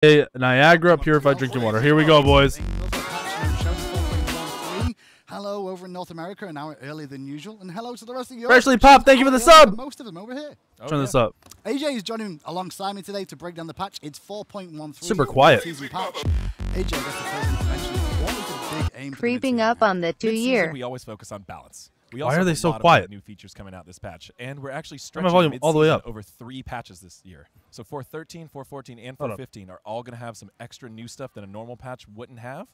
Hey, Niagara purified drinking water. Here we go, boys. Hello over in North America, an hour earlier than usual, and hello to the rest of you. Freshly Pop, thank you for the sub. Most of them over here. Turn this up. AJ is joining alongside me today to break down the patch. It's 4.13. Super quiet. Season patch. AJ, I guess the first thing to mention is what is the big aim? Creeping up on the 2-year. We always focus on balance. Why are they so quiet? New features coming out this patch, and we're actually Turn my stretching volume all the way up. over 3 patches this year. So 4.13, 4.14, and 4.15 are all going to have some extra new stuff that a normal patch wouldn't have,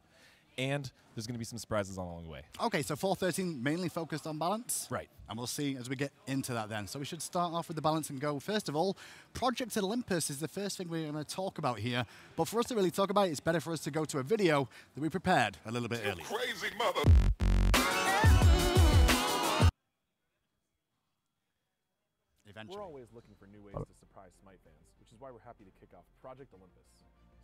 and there's going to be some surprises along the way. Okay, so 4.13 mainly focused on balance. Right. And we'll see as we get into that then. So we should start off with the balance and go. First of all, Project Olympus is the first thing we're going to talk about here. But for us to really talk about it, it's better for us to go to a video that we prepared a little bit earlier. Crazy mother. We're always looking for new ways to surprise Smite fans, which is why we're happy to kick off Project Olympus.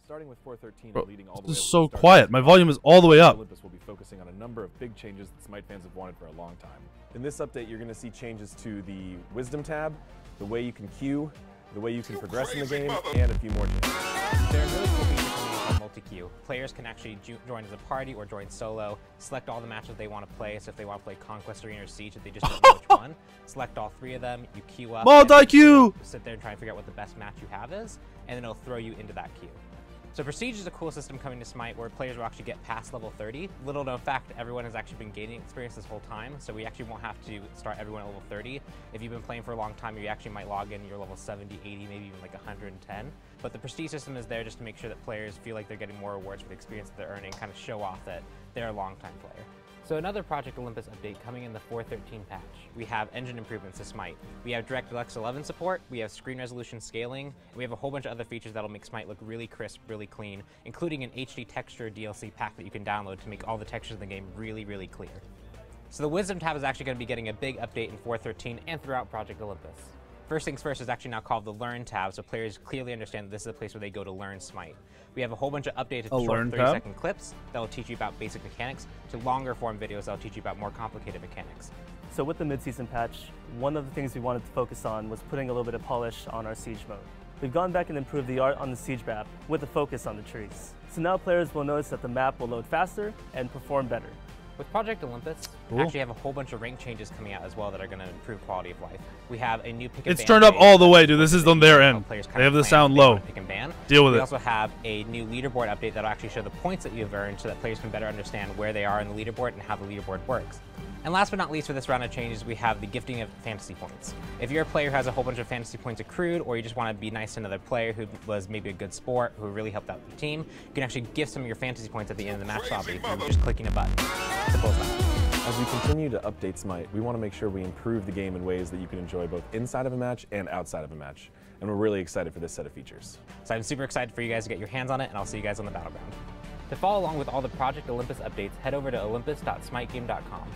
Starting with 4.13 and leading all the way This is up so to the start quiet. of My volume is all the way up. Olympus will be focusing on a number of big changes that Smite fans have wanted for a long time. In this update, you're going to see changes to the Wisdom tab, the way you can queue, the way you can progress in the game, and a few more changes. There are really cool features coming in called multi-queue. Players can actually join as a party or join solo, select all the matches they want to play. So if they want to play Conquest, Arena, or Siege, if they just don't know which one, select all 3 of them, you queue up. Multi-queue! Sit there and try and figure out what the best match you have is, and then it'll throw you into that queue. So Prestige is a cool system coming to Smite where players will actually get past level 30. Little known fact, everyone has actually been gaining experience this whole time, so we actually won't have to start everyone at level 30. If you've been playing for a long time, you actually might log in, you're level 70, 80, maybe even like 110. But the Prestige system is there just to make sure that players feel like they're getting more rewards for the experience that they're earning, kind of show off that they're a long-time player. So another Project Olympus update coming in the 4.13 patch. We have engine improvements to Smite. We have DirectX 11 support, we have screen resolution scaling, and we have a whole bunch of other features that'll make Smite look really crisp, really clean, including an HD texture DLC pack that you can download to make all the textures in the game really, really clear. So the Wisdom tab is actually going to be getting a big update in 4.13 and throughout Project Olympus. First things first is actually now called the Learn tab, so players clearly understand that this is a place where they go to learn Smite. We have a whole bunch of updated short 30-second clips that will teach you about basic mechanics to longer form videos that will teach you about more complicated mechanics. So with the mid-season patch, one of the things we wanted to focus on was putting a little bit of polish on our Siege mode. We've gone back and improved the art on the Siege map with a focus on the trees. So now players will notice that the map will load faster and perform better. With Project Olympus, we actually have a whole bunch of rank changes coming out as well that are going to improve quality of life. We have a new pick and ban. It's turned up all the way, dude. This is on their end. They have the sound low. Pick and ban. Deal with it. We also have a new leaderboard update that'll actually show the points that you've earned so that players can better understand where they are in the leaderboard and how the leaderboard works. And last but not least for this round of changes, we have the gifting of fantasy points. If you're a player who has a whole bunch of fantasy points accrued, or you just want to be nice to another player who was maybe a good sport, who really helped out the team, you can actually gift some of your fantasy points at the end of the match lobby through just clicking a button. Simple as that. As we continue to update Smite, we want to make sure we improve the game in ways that you can enjoy both inside of a match and outside of a match. And we're really excited for this set of features. So I'm super excited for you guys to get your hands on it, and I'll see you guys on the battleground. To follow along with all the Project Olympus updates, head over to olympus.smitegame.com.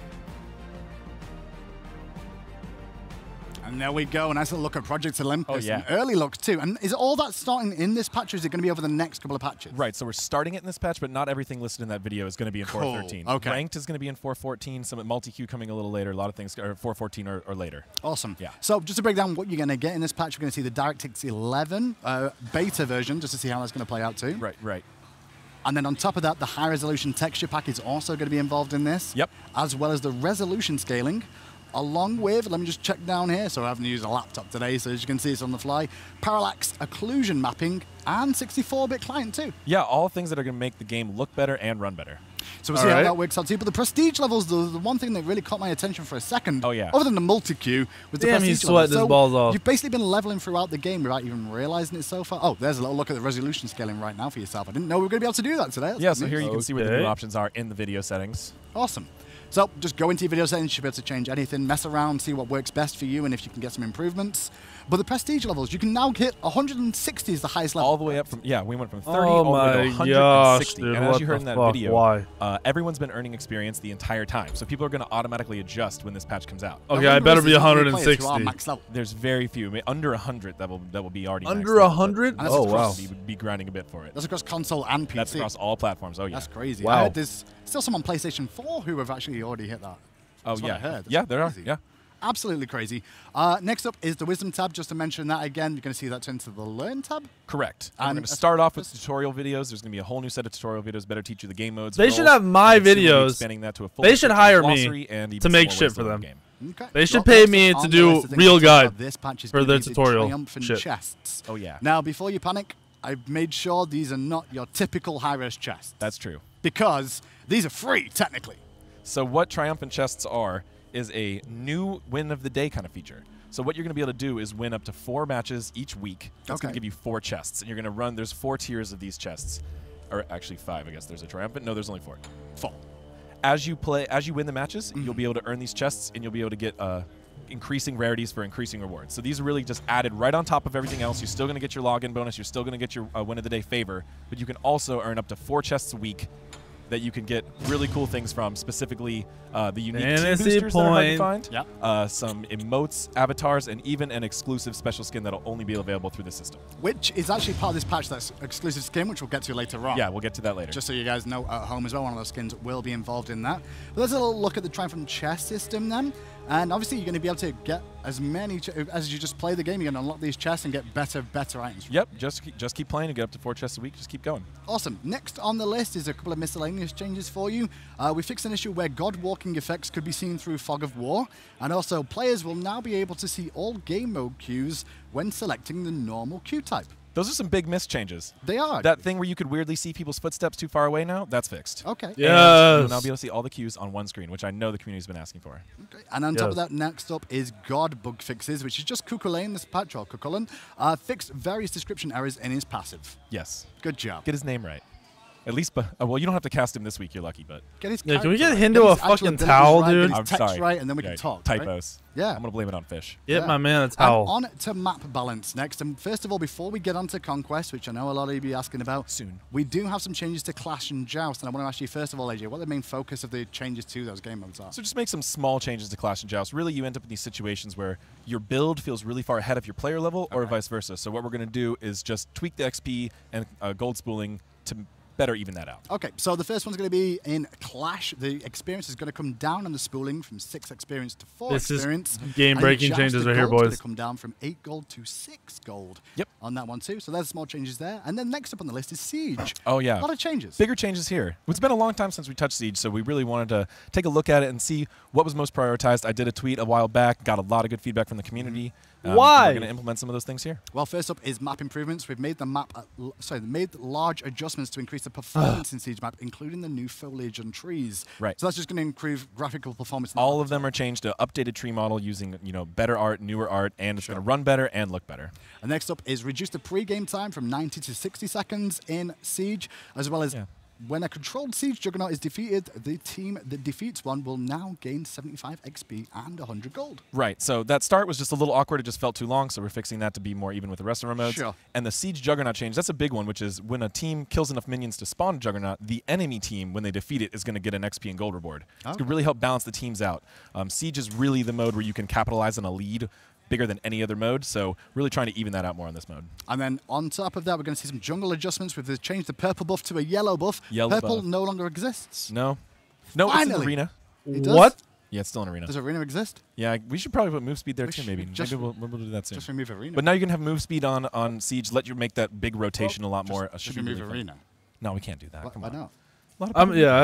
And there we go, a nice little look at Project Olympus. Oh, yeah. An early look too. And is it all that starting in this patch, or is it going to be over the next couple of patches? Right, so we're starting it in this patch, but not everything listed in that video is going to be in 4.13. Okay. Ranked is going to be in 4.14, some multi-queue coming a little later, a lot of things are 4.14 or later. Awesome. Yeah. So just to break down what you're going to get in this patch, we're going to see the DirectX 11 beta version, just to see how that's going to play out too. Right. And then on top of that, the high-resolution texture pack is also going to be involved in this. Yep. As well as the resolution scaling, along with, let me just check down here, so I haven't used a laptop today, so as you can see, it's on the fly, parallax occlusion mapping, and 64-bit client too. Yeah, all things that are going to make the game look better and run better. So we'll see how that works out too. But the prestige levels, the one thing that really caught my attention for a second, other than the multi-queue, was the prestige he's sweating his balls off. You've basically been leveling throughout the game without even realizing it so far. Oh, there's a little look at the resolution scaling right now for yourself. I didn't know we were going to be able to do that today. That's so here you can see where the new options are in the video settings. Awesome. So just go into your video settings, you should be able to change anything, mess around, see what works best for you, and if you can get some improvements. But the prestige levels, you can now hit 160 is the highest level. All the way up from, we went from 30 all the way to 160. Gosh, dude, and as you heard in that video, why? Everyone's been earning experience the entire time. So people are going to automatically adjust when this patch comes out. Okay, I better be 160. There's very few, under 100 that will be already under 100? Oh, wow. Be grinding a bit for it. That's across console and PC. That's across all platforms. Oh, yeah. That's crazy. Wow. There's still some on PlayStation 4 who have actually already hit that. Oh, That's what I heard. Yeah, there are. Crazy. Yeah. Absolutely crazy. Next up is the Wisdom tab. Just to mention that again, you're going to see that turn to the Learn tab. Correct. And we're going to start off with tutorial videos. There's going to be a whole new set of tutorial videos, better teach you the game modes. They should have my videos. Expanding that to a full they should hire me to make shit for them. Okay. They should pay me to do real guide this patch is for their the tutorial Triumphant shit. chests. Oh, yeah. Now, before you panic, I've made sure these are not your typical high-res chests. That's true. Because these are free, technically. So what Triumphant chests are is a new win of the day kind of feature. So what you're going to be able to do is win up to 4 matches each week. That's going to give you 4 chests. And you're going to run, there's 4 tiers of these chests. Or actually 5, I guess. There's a Triumphant. No, there's only 4. 4. As you win the matches, you'll be able to earn these chests, and you'll be able to get increasing rarities for increasing rewards. So these are really just added right on top of everything else. You're still going to get your login bonus. You're still going to get your win of the day favor, but you can also earn up to 4 chests a week that you can get really cool things from, specifically the unique team boosters that are hard to find, some emotes, avatars, and even an exclusive special skin that'll only be available through the system. Which is actually part of this patch, that's exclusive skin, which we'll get to later on. Yeah, we'll get to that later. Just so you guys know at home as well, one of those skins will be involved in that. But let's have a little look at the Triumphant chest system then. And obviously, you're going to be able to get as many as you just play the game. You're going to unlock these chests and get better items. Yep, just keep playing and get up to 4 chests a week. Just keep going. Awesome. Next on the list is a couple of miscellaneous changes for you. We fixed an issue where God walking effects could be seen through Fog of War, and also players will now be able to see all game mode queues when selecting the normal queue type. Those are some big miss changes. They are. That thing where you could weirdly see people's footsteps too far away now, that's fixed. Okay. Yes. You'll now be able to see all the queues on one screen, which I know the community's been asking for. Okay. And on top of that, next up is God bug fixes, which is just Kukulane, this patch, or Kukulane, fixed various description errors in his passive. Yes. Good job. Get his name right. At least, well, you don't have to cast him this week. You're lucky, but get his can we get right. Hindu a fucking towel, dude? I'm sorry. Right, and then we can talk. Typos. Right? Yeah. I'm gonna blame it on fish. Get my man a towel. On to map balance next. And first of all, before we get on to Conquest, which I know a lot of you be asking about soon, we do have some changes to Clash and Joust. And I want to ask you first of all, AJ, what the main focus of the changes to those game modes are? So just make some small changes to Clash and Joust. Really, you end up in these situations where your build feels really far ahead of your player level, or vice versa. So what we're gonna do is just tweak the XP and gold spooling to better even that out. Okay, so the first one's going to be in Clash. The experience is going to come down on the spooling from 6 experience to 4 experience. This is game-breaking changes right here, boys. Going to come down from 8 gold to 6 gold. Yep. On that one too. So there's small changes there. And then next up on the list is Siege. Oh yeah. A lot of changes. Bigger changes here. It's been a long time since we touched Siege, so we really wanted to take a look at it and see what was most prioritized. I did a tweet a while back, got a lot of good feedback from the community. Why? We're going to implement some of those things here. Well, first up is map improvements. We've made the map, made large adjustments to increase the performance in Siege map, including the new foliage and trees. Right. So that's just going to improve graphical performance. All of them are changed to updated tree model using better art, newer art, and it's going to run better and look better. And next up is reduce the pre-game time from 90 to 60 seconds in Siege, as well as when a controlled Siege Juggernaut is defeated, the team that defeats one will now gain 75 XP and 100 gold. Right, so that start was just a little awkward. It just felt too long, so we're fixing that to be more even with the rest of our modes. Sure. And the Siege Juggernaut change, that's a big one, which is when a team kills enough minions to spawn a Juggernaut, the enemy team, when they defeat it, is going to get an XP and gold reward. It's going to really help balance the teams out. Siege is really the mode where you can capitalize on a lead bigger than any other mode, so really trying to even that out more on this mode. And then on top of that, we're going to see some jungle adjustments. We've changed the purple buff to a yellow buff. Yellow Purple buff. no longer exists. No, Finally. It's an arena. It does? What? Yeah, it's still an arena. Does arena exist? Yeah, we should probably put move speed there We too, should maybe. just Maybe we'll do that soon. Just remove arena. But now you can have move speed on Siege, let you make that big rotation a lot more. Just remove arena. No, we can't do that. Come Why on. not? A lot of people Yeah,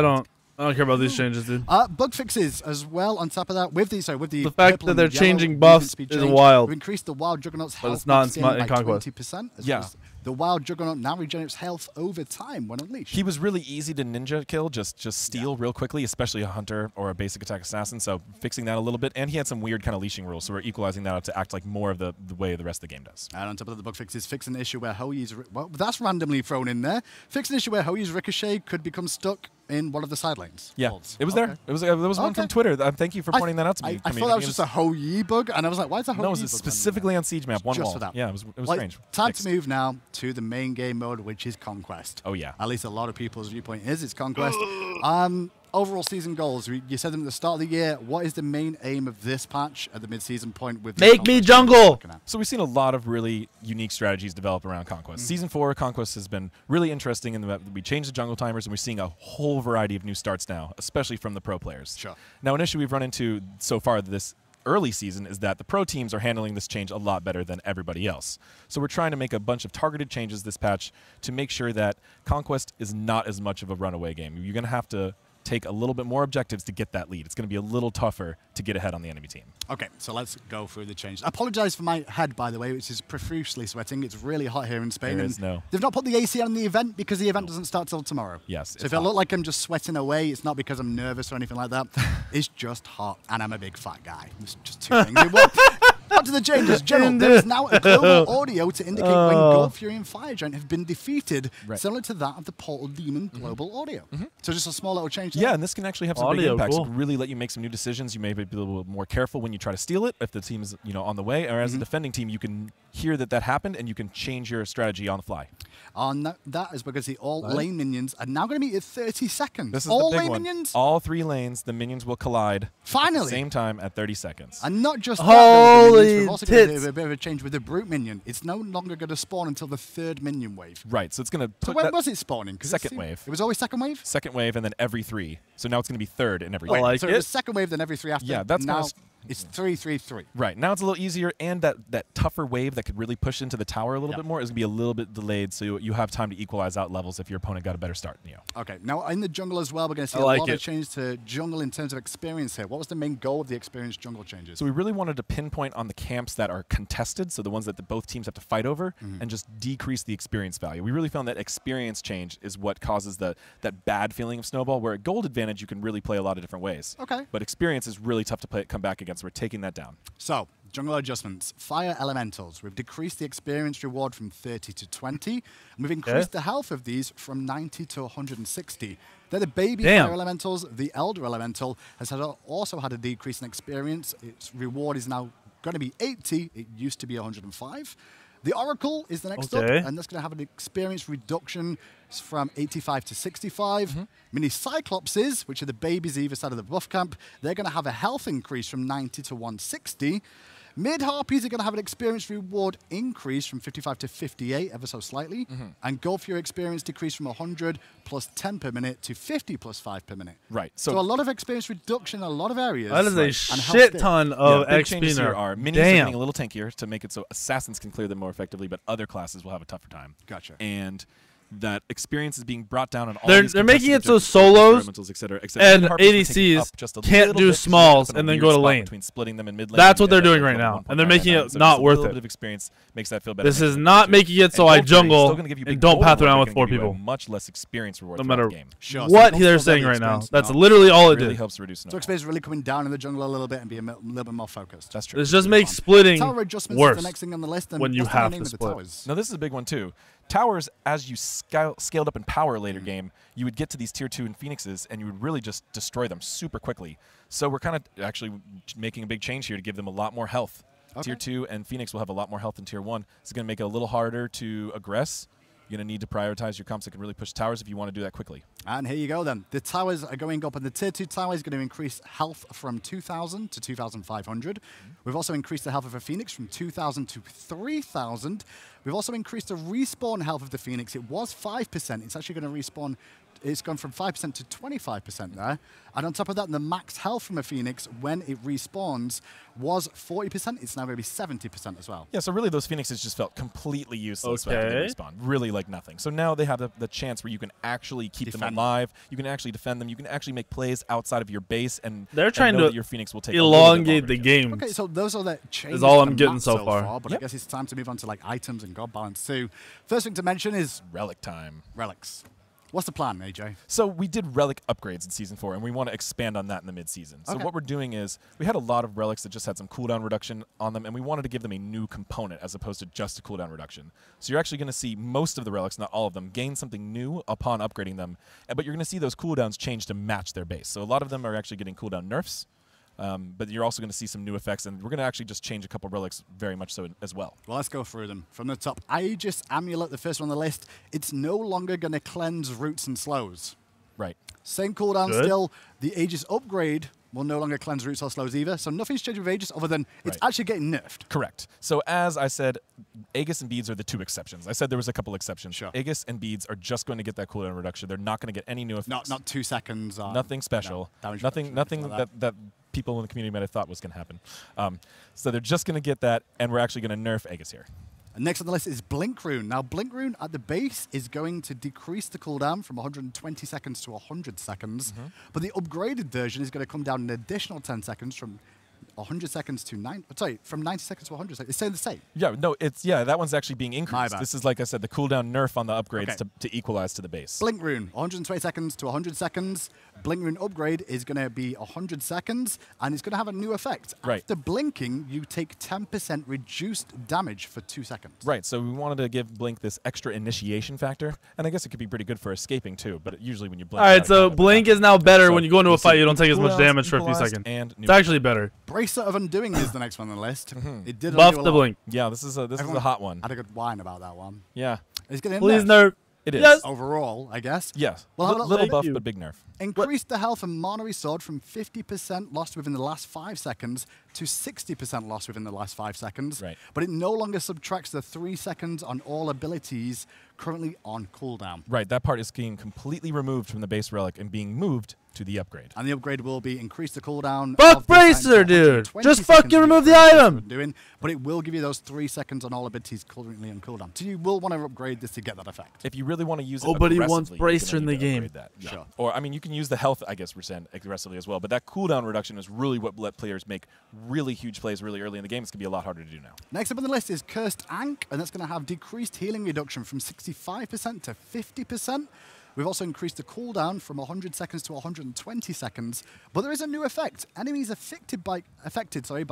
I don't care about these changes, dude. Bug fixes as well. On top of that, with the fact purple that they're and yellow changing movement buffs speed is change, wild. We've increased the wild Juggernaut's But health it's not in skin Smite by and Conquest. 20%. Yeah. The wild Juggernaut now regenerates health over time when unleashed. He was really easy to ninja kill, just steal real quickly, especially a hunter or a basic attack assassin, so fixing that a little bit. And he had some weird kind of leashing rules, so we're equalizing that out to act like more of the way the rest of the game does. And on top of that, the bug fixes fix an issue where Hoyi's... Well, that's randomly thrown in there. Fix an issue where Hoyi's Ricochet could become stuck in one of the side lanes. Yeah, Holds. it was there. It was there was one from Twitter. Thank you for pointing that out to me. I thought that was just a Hoyi bug, and I was like, why is that Hoyi bug? No, it was specifically on Siege map, one just wall. for that. Yeah, it was Well, strange. Time Fixed. to move now to the main game mode, which is Conquest. Oh, yeah. At least a lot of people's viewpoint is it's Conquest. Overall season goals, you said them at the start of the year. What is the main aim of this patch at the mid-season point? With Make me jungle! So we've seen a lot of really unique strategies develop around Conquest. Season 4, Conquest has been really interesting in that we changed the jungle timers, and we're seeing a whole variety of new starts now, especially from the pro players. Sure. Now, an issue we've run into so far this early season is that the pro teams are handling this change a lot better than everybody else. So we're trying to make a bunch of targeted changes this patch to make sure that Conquest is not as much of a runaway game. You're going to have to take a little bit more objectives to get that lead. It's going to be a little tougher to get ahead on the enemy team. Okay, so let's go through the changes. I apologize for my head, by the way, which is profusely sweating. It's really hot here in Spain. There is no. They've not put the AC on the event because the event doesn't start till tomorrow. Yes. So if I look like I'm just sweating away, it's not because I'm nervous or anything like that. It's just hot, and I'm a big fat guy. It's just two things. On to the changes. General, there is now a global audio to indicate when Gold Fury and Fire Giant have been defeated, similar to that of the Portal Demon global audio. So just a small little change there. Yeah, and this can actually have some big Audio, impacts. cool. It can really let you make some new decisions. You may be a little more careful when you try to steal it if the team is on the way, or as a defending team, you can hear that happened, and you can change your strategy on the fly. That is because the all lane minions are now going to be at 30 seconds. This is all the big lane one. minions? All 3 lanes, the minions will collide Finally. at the same time at 30 seconds. And not just Holy that, we've also got tits. a bit of a change with the Brute minion. It's no longer going to spawn until the 3rd minion wave. Right, so it's going to So put when that was it spawning? 'Cause second wave. It was always second wave? Second wave, and then every 3. So now it's going to be 3rd in every I wave. like so it. it was second wave, then every 3 after. Yeah, that's now kinda it's 3, 3, 3. Right, now it's a little easier, and that tougher wave that could really push into the tower a little bit more is going to be a little bit delayed, so you have time to equalize out levels if your opponent got a better start than you. Okay, now in the jungle as well, we're going to see I like lot it. of change to jungle in terms of experience here. What was the main goal of the experience jungle changes? So we really wanted to pinpoint on the camps that are contested, so the ones that both teams have to fight over, and just decrease the experience value. We really found that experience change is what causes that bad feeling of Snowball, where at gold advantage you can really play a lot of different ways. Okay. But experience is really tough to come back against. We're taking that down. So, jungle adjustments. Fire elementals. We've decreased the experience reward from 30 to 20, and we've increased the health of these from 90 to 160. They're the baby fire elementals. The elder elemental has also had a decrease in experience. Its reward is now going to be 80. It used to be 105. The Oracle is the next up, and that's going to have an experience reduction from 85 to 65. Mini Cyclopses, which are the babies either side of the buff camp, they're going to have a health increase from 90 to 160. Mid Harpies are going to have an experience reward increase from 55 to 58, ever so slightly. And Gold Fury experience decrease from 100 plus 10 per minute to 50 plus 5 per minute. Right. So a lot of experience reduction in a lot of areas. That is a shit ton of big XP changes here are nerf. minis are getting a little tankier to make it so assassins can clear them more effectively, but other classes will have a tougher time. Gotcha. And that experience is being brought down on all They're these making it contested so objectives, solos experimentals, et cetera, and Harpies are taking ADCs up just a can't little do bit, so smalls they're in a and then weird go to spot lane. between splitting them in mid lane. That's what and they're then doing right level now, and they're 1.5 making times. it So not just a worth little it. bit of experience makes that feel better. This is not making it so I jungle and don't path around with 4 people. Much less experience reward No throughout matter the game. Sure, what so they're don't saying slow right down now. the That's experience. literally all it Really did. helps reduce So snowball. experience really coming down in the jungle a little bit and be a little bit more focused. That's true. It just makes splitting Tower adjustments worse is the next thing on the list. And when you what's the have name to of the split. towers? Now, this is a big one, too. Towers, as you scaled up in power later game, you would get to these Tier 2 and Phoenixes, and you would really just destroy them super quickly. So we're kind of actually making a big change here to give them a lot more health. Okay. Tier 2 and Phoenix will have a lot more health than Tier 1. It's going to make it a little harder to aggress. You're going to need to prioritize your comps that can really push towers if you want to do that quickly. And here you go then. The towers are going up, and the Tier 2 tower is going to increase health from 2,000 to 2,500. We've also increased the health of a Phoenix from 2,000 to 3,000. We've also increased the respawn health of the Phoenix. It was 5%. It's actually going to respawn. It's gone from 5% to 25% there. And on top of that, the max health from a Phoenix when it respawns was 40%. It's now going to be 70% as well. Yeah, so really those Phoenixes just felt completely useless after they respawn. Really like nothing. So now they have the chance where you can actually keep them alive. You can actually defend them. You can actually make plays outside of your base, and they're trying know to that your Phoenix will take elongate the game. Okay, so those are the changes. Is all to I'm the getting map so far. But I guess it's time to move on to like items and God balance too. First thing to mention is Relic time. relics. What's the plan, AJ? So we did relic upgrades in Season 4, and we want to expand on that in the mid-season. So what we're doing is we had a lot of relics that just had some cooldown reduction on them, and we wanted to give them a new component as opposed to just a cooldown reduction. So you're actually going to see most of the relics, not all of them, gain something new upon upgrading them, but you're going to see those cooldowns change to match their base. So a lot of them are actually getting cooldown nerfs, but you're also going to see some new effects, and we're going to actually just change a couple relics very much so as well. Well, let's go through them. From the top, Aegis Amulet, the first one on the list, it's no longer going to cleanse roots and slows. Right. Same cooldown still. The Aegis upgrade will no longer cleanse roots or slows either. So nothing's changed with Aegis other than it's actually getting nerfed. Correct. So as I said, Aegis and Beads are the 2 exceptions. I said there was a couple exceptions. Sure. Aegis and Beads are just going to get that cooldown reduction. They're not going to get any new effects. Not 2 seconds. Nothing special. No, nothing like that people in the community might have thought was going to happen. So they're just going to get that, and we're actually going to nerf Aegis here. And next on the list is Blink Rune. Now, Blink Rune at the base is going to decrease the cooldown from 120 seconds to 100 seconds. But the upgraded version is going to come down an additional 10 seconds from 100 seconds to from 90 seconds to 100 seconds. It's staying the same. Yeah, no, that one's actually being increased. My bad. This is, like I said, the cooldown nerf on the upgrades to equalize to the base. Blink Rune, 120 seconds to 100 seconds. Blink Rune upgrade is going to be 100 seconds, and it's going to have a new effect. Right. After blinking, you take 10% reduced damage for 2 seconds. Right, so we wanted to give Blink this extra initiation factor, and I guess it could be pretty good for escaping too, but usually when you blink... All right, so Blink is now better when you go into a fight. You don't take as much damage for a few seconds. It's actually better. Bracelet of Undoing is the next one on the list. It did buff undo a the lot. Blink. Yeah, this is a hot one. Had a good whine about that one. Yeah. It's getting Please nerfed. nerf. It is. Yes. Overall, I guess. Yes. Well, Little buff, you. but big nerf. Increased the health and mana restored from 50% lost within the last 5 seconds to 60% lost within the last 5 seconds. Right. But it no longer subtracts the 3 seconds on all abilities currently on cooldown. Right, that part is being completely removed from the base relic and being moved to the upgrade. And the upgrade will be increase the cooldown. Fuck of this item Bracer, to dude. 120 Just seconds fucking of remove the upgrade item. Doing, but it will give you those 3 seconds on all abilities currently on cooldown. So you will want to upgrade this to get that effect. If you really want to use it Nobody wants aggressively, Bracer you're in gonna the need to game. upgrade that. Yeah. Sure. Or, I mean, you can use the health, I guess, percent aggressively as well, but that cooldown reduction is really what let players make really huge plays really early in the game. It's going to be a lot harder to do now. Next up on the list is Cursed Ankh, and that's going to have decreased healing reduction from 65% to 50%. We've also increased the cooldown from 100 seconds to 120 seconds, but there is a new effect. Enemies affected by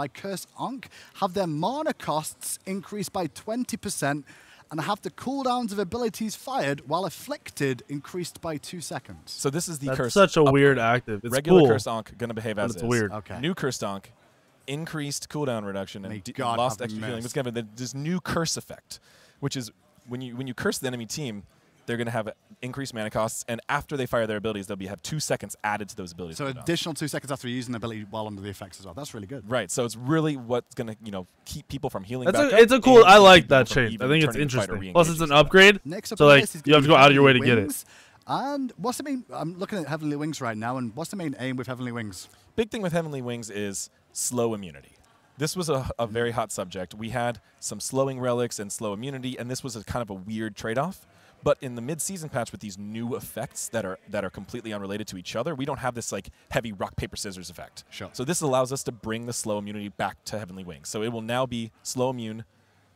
Cursed Ankh have their mana costs increased by 20% and have the cooldowns of abilities fired while afflicted increased by 2 seconds. So this is the That's Cursed such a upgrade. weird active. It's Regular cool. Cursed Ankh going to behave as it's is. weird. Okay. New Cursed Ankh, increased cooldown reduction May and God lost have extra healing. mercy. It's going to have this new curse effect, which is when you curse the enemy team, they're going to have increased mana costs, and after they fire their abilities, they'll have 2 seconds added to those abilities. So additional 2 seconds after using the ability while under the effects as well. That's really good. Right, so it's really what's going to keep people from healing That's back it's up a cool. and I keep like people that from change. even I think it's turning to fight or interesting. Plus, it's re-engaging an upgrade, Next up so on the like list is you have to go gonna be out of your way to Heavenly get it. Wings. And what's the main? I'm looking at Heavenly Wings right now, and what's the main aim with Heavenly Wings? Big thing with Heavenly Wings is slow immunity. This was a very hot subject. We had some slowing relics and slow immunity, and this was a kind of a weird trade-off. But in the mid-season patch with these new effects that are completely unrelated to each other, we don't have this like heavy rock, paper, scissors effect. Sure. So this allows us to bring the slow immunity back to Heavenly Wings. So it will now be slow immune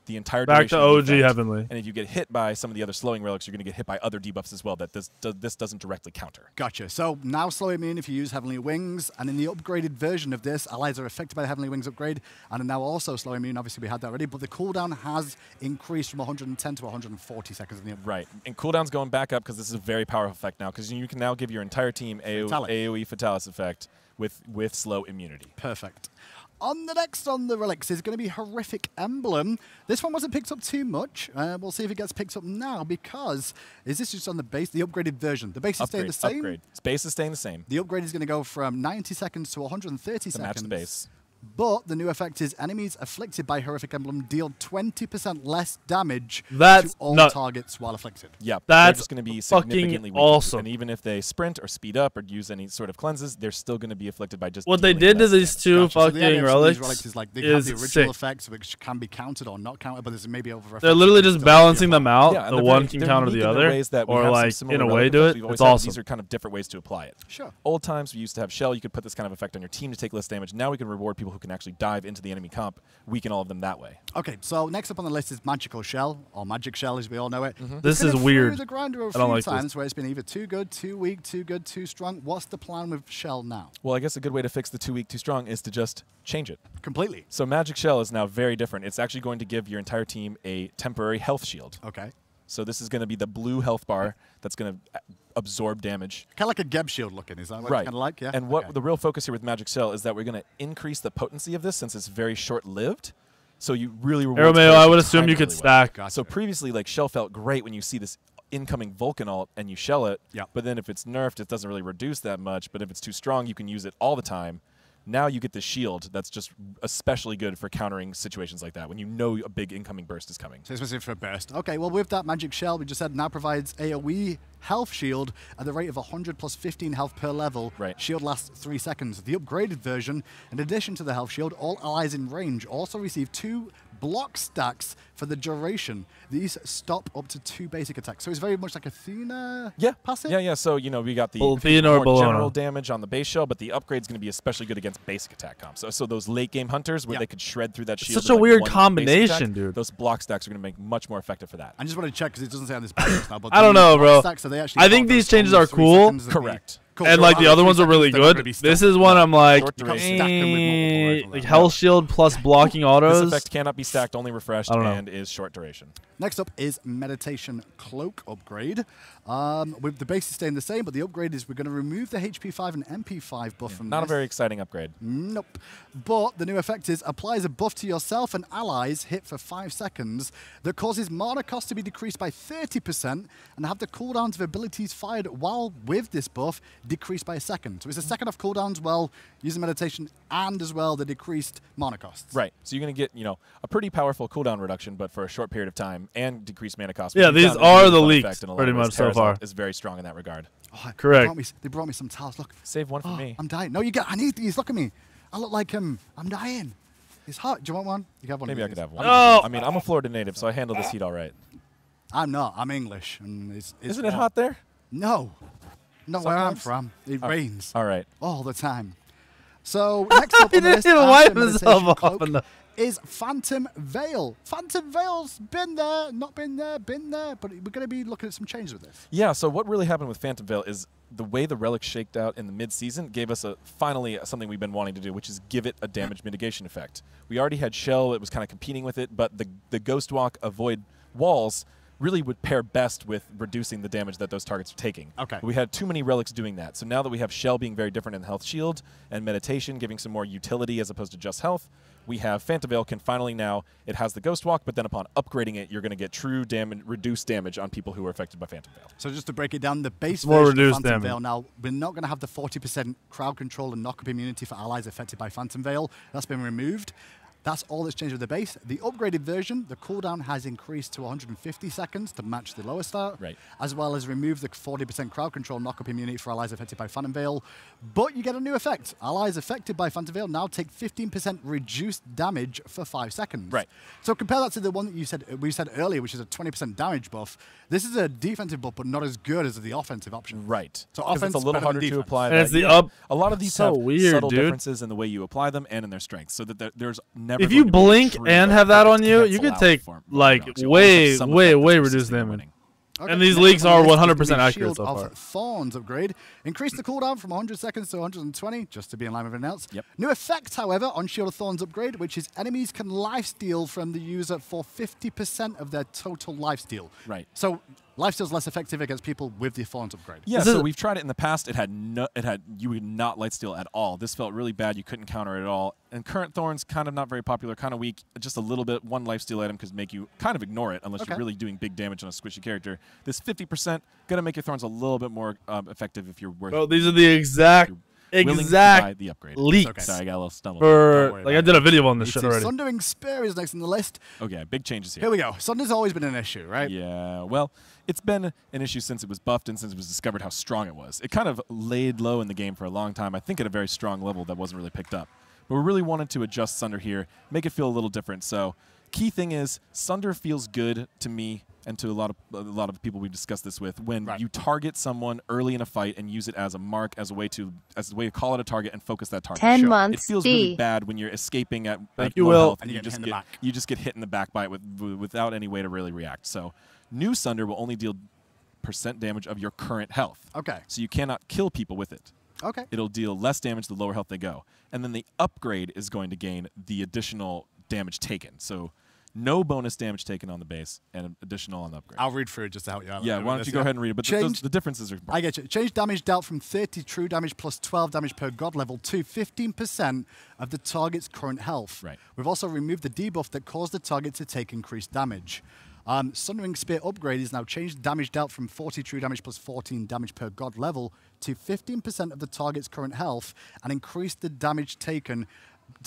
the entire Back duration to of the OG effect. Heavenly. And if you get hit by some of the other slowing relics, you're going to get hit by other debuffs as well that this doesn't directly counter. Gotcha. So now slow immune if you use Heavenly Wings, and in the upgraded version of this, allies are affected by the Heavenly Wings upgrade, and are now also slow immune. Obviously, we had that already, but the cooldown has increased from 110 to 140 seconds in the upgrade. Right. And cooldown's going back up because this is a very powerful effect now, because you can now give your entire team AoE Fatalis effect with slow immunity. Perfect. On the next on the relics is going to be Horrific Emblem. This one wasn't picked up too much. We'll see if it gets picked up now, because is this just on the base, the upgraded version? The base is staying the same. Upgrade. Base is staying the same. The upgrade is going to go from 90 seconds to 130 To seconds. match the base. But the new effect is enemies afflicted by Horrific Emblem deal 20% less damage That's to all nuts. targets while afflicted. Yeah, That's they're just going to be significantly weakened. awesome. And even if they sprint or speed up or use any sort of cleanses, they're still going to be afflicted by just What they dealing did to less these damage. two Gotcha. So the idea fucking of some of these relics is like they have is the original sick. effects which can be counted or not counted, but there's maybe over. They're literally just balancing them out. Yeah, and The they're one very- can they're counter unique the in their other, ways that we or have some like similar in a relic way do effects it. we've always It's had. awesome. These are kind of different ways to apply it. Sure. Old times we used to have Shell. You could put this kind of effect on your team to take less damage. Now we can reward people who can actually dive into the enemy comp, weaken all of them that way. Okay, so next up on the list is Magical Shell, or Magic Shell as we all know it. This It's been is through weird. the grinder a I don't few like this. times where it's been either too good, too weak, too good, too strong. What's the plan with Shell now? Well, I guess a good way to fix the too weak, too strong is to just change it. Completely. So Magic Shell is now very different. It's actually going to give your entire team a temporary health shield. Okay. So this is going to be the blue health bar that's going to absorb damage. Kind of like a Geb shield looking, is that what it's Right. kind of like? Yeah. And what Okay. the real focus here with Magic Shell is that we're going to increase the potency of this since it's very short-lived. So you really reward Arrow Mayo, players I who would time assume it you could really well. stack. So previously, like, Shell felt great when you see this incoming Vulcan ult and you shell it. Yeah. But then if it's nerfed, it doesn't really reduce that much. But if it's too strong, you can use it all the time. Now you get the shield that's just especially good for countering situations like that when you know a big incoming burst is coming. So specific for a burst. Okay, well with that magic shell, we just said now provides AoE health shield at the rate of 100 plus 15 health per level. Right. Shield lasts 3 seconds. The upgraded version, in addition to the health shield, all allies in range also receive 2 block stacks for the duration. These stop up to 2 basic attacks. So it's very much like Athena passive? Yeah. So, you know, we got the Athena or more general Bologna. damage on the base shell, but the upgrade's going to be especially good against basic attack comps. So those late game hunters where they could shred through that shield. Such a with, like, weird one basic combination, attack, dude. Those block stacks are going to make much more effective for that. I just want to check because it doesn't say on this package now. But I don't know, bro. Stacks, so they actually I think these changes are cool. Correct. Cool. And So like the after other 3 ones are really seconds, they're not good. gonna be This stuck. is one I'm like, Short You can't stack them with multiple rifles. like Hell Shield plus blocking autos. This effect cannot be stacked, only refreshed, I don't know. and is short duration. Next up is Meditation Cloak upgrade. With the base is staying the same, but the upgrade is we're going to remove the HP5 and MP5 buff from Not this. a very exciting upgrade. Nope. But the new effect is applies a buff to yourself and allies hit for 5 seconds that causes mana cost to be decreased by 30% and have the cooldowns of abilities fired while with this buff decreased by a second. So it's a second off cooldowns while using meditation and as well the decreased mana costs. Right. So you're going to get, you know, a pretty powerful cooldown reduction, but for a short period of time and decreased mana cost. Yeah, We these found a are really the fun leaks effect in a lot pretty of ways. much so Terrazon far. is very strong in that regard. Oh, Correct. They brought me some towels. Look. Save one for Oh, me. I'm dying. No, you get. I need these. Look at me. I look like I'm dying. It's hot. Do you want one? You can have one. Maybe of I could these. have one. Oh. I mean, I'm a Florida native, so I handle this heat all right. I'm not. I'm English. And it's Isn't it hot there? No. Not where I'm Sometimes? from. It rains All right. all the time. So next up He on the didn't list even after wipe Meditation himself off Cloak enough. is Phantom Veil. Phantom Veil's been there, not been there, been there, but we're going to be looking at some changes with this. Yeah, so what really happened with Phantom Veil is the way the Relic shaked out in the mid-season gave us finally something we've been wanting to do, which is give it a damage mitigation effect. We already had Shell, it was kind of competing with it, but the Ghost Walk Avoid Walls really would pair best with reducing the damage that those targets are taking. Okay. We had too many relics doing that. So now that we have Shell being very different in Health Shield and Meditation giving some more utility as opposed to just health, we have Phantom Veil can finally now, it has the Ghost Walk, but then upon upgrading it, you're going to get true damage, reduced damage on people who are affected by Phantom Veil. So just to break it down, the base More version of reduced Phantom damage. Veil now, we're not going to have the 40% crowd control and knock-up immunity for allies affected by Phantom Veil. That's been removed. That's all that's changed with the base. The upgraded version, the cooldown has increased to 150 seconds to match the lower start, Right. as well as remove the 40% crowd control knock-up immunity for allies affected by Phantom Veil. But you get a new effect. Allies affected by Phantom Veil now take 15% reduced damage for 5 seconds. Right. So compare that to the one that we said earlier, which is a 20% damage buff. This is a defensive buff, but not as good as the offensive option. Right. So 'Cause offense it's a little better than harder to defense. apply. And that. it's the Yeah. up- A lot of these so have weird, subtle dude. differences in the way you apply them and in their strengths, so that there's never. If going you to be a blink true and have that on you, you cancel could out take for like Relics. You always have way, some way, effect way that's reduced consistent in damage. winning. Okay, And these next leaks on the are list is 100% the accurate Shield so of far. Thorns upgrade. Increase the cooldown from 100 seconds to 120, just to be in line with everything else. Yep. New effect, however, on Shield of Thorns upgrade, which is enemies can lifesteal from the user for 50% of their total lifesteal. Right. So lifesteal's less effective against people with the Thorns upgrade. Yeah, This so is- we've tried it in the past. You would not light steal at all. This felt really bad. You couldn't counter it at all. And current Thorns kind of not very popular, kind of weak. Just a little bit. One life steal item could make you kind of ignore it unless you're really doing big damage on a squishy character. This 50% gonna make your Thorns a little bit more effective if you're worth. Bro, these are the exact willing to buy the upgrade. leaks Okay. Sorry, I got a little stumbled. for worry like I about did a video on this shit It's already. Sundering Spear is next on the list. Okay, big changes here. Here we go. Sunder's always been an issue, right? Yeah, well, it's been an issue since it was buffed and since it was discovered how strong it was. It kind of laid low in the game for a long time, I think at a very strong level that wasn't really picked up. But we really wanted to adjust Sunder here, make it feel a little different. So key thing is Sunder feels good to me and to a lot of people we've discussed this with when you target someone early in a fight and use it as a mark, as a way to call it a target and focus that target. 10 Sure. It months feels really D. bad when you're escaping at you, low Will. health And and you you get just hit in the back. you just get hit in the back by it without any way to really react. So new Sunder will only deal % damage of your current health. Okay. So you cannot kill people with it. Okay. It'll deal less damage the lower health they go. And then the upgrade is going to gain the additional damage taken. So no bonus damage taken on the base and additional on the upgrade. I'll read through it just to help you out. Yeah, why don't you go ahead and read it? But the differences are I get you. Change damage dealt from 30 true damage plus 12 damage per god level to 15% of the target's current health. Right. We've also removed the debuff that caused the target to take increased damage. Sundering Spear upgrade is now changed damage dealt from 40 true damage plus 14 damage per god level to 15% of the target's current health, and increased the damage taken.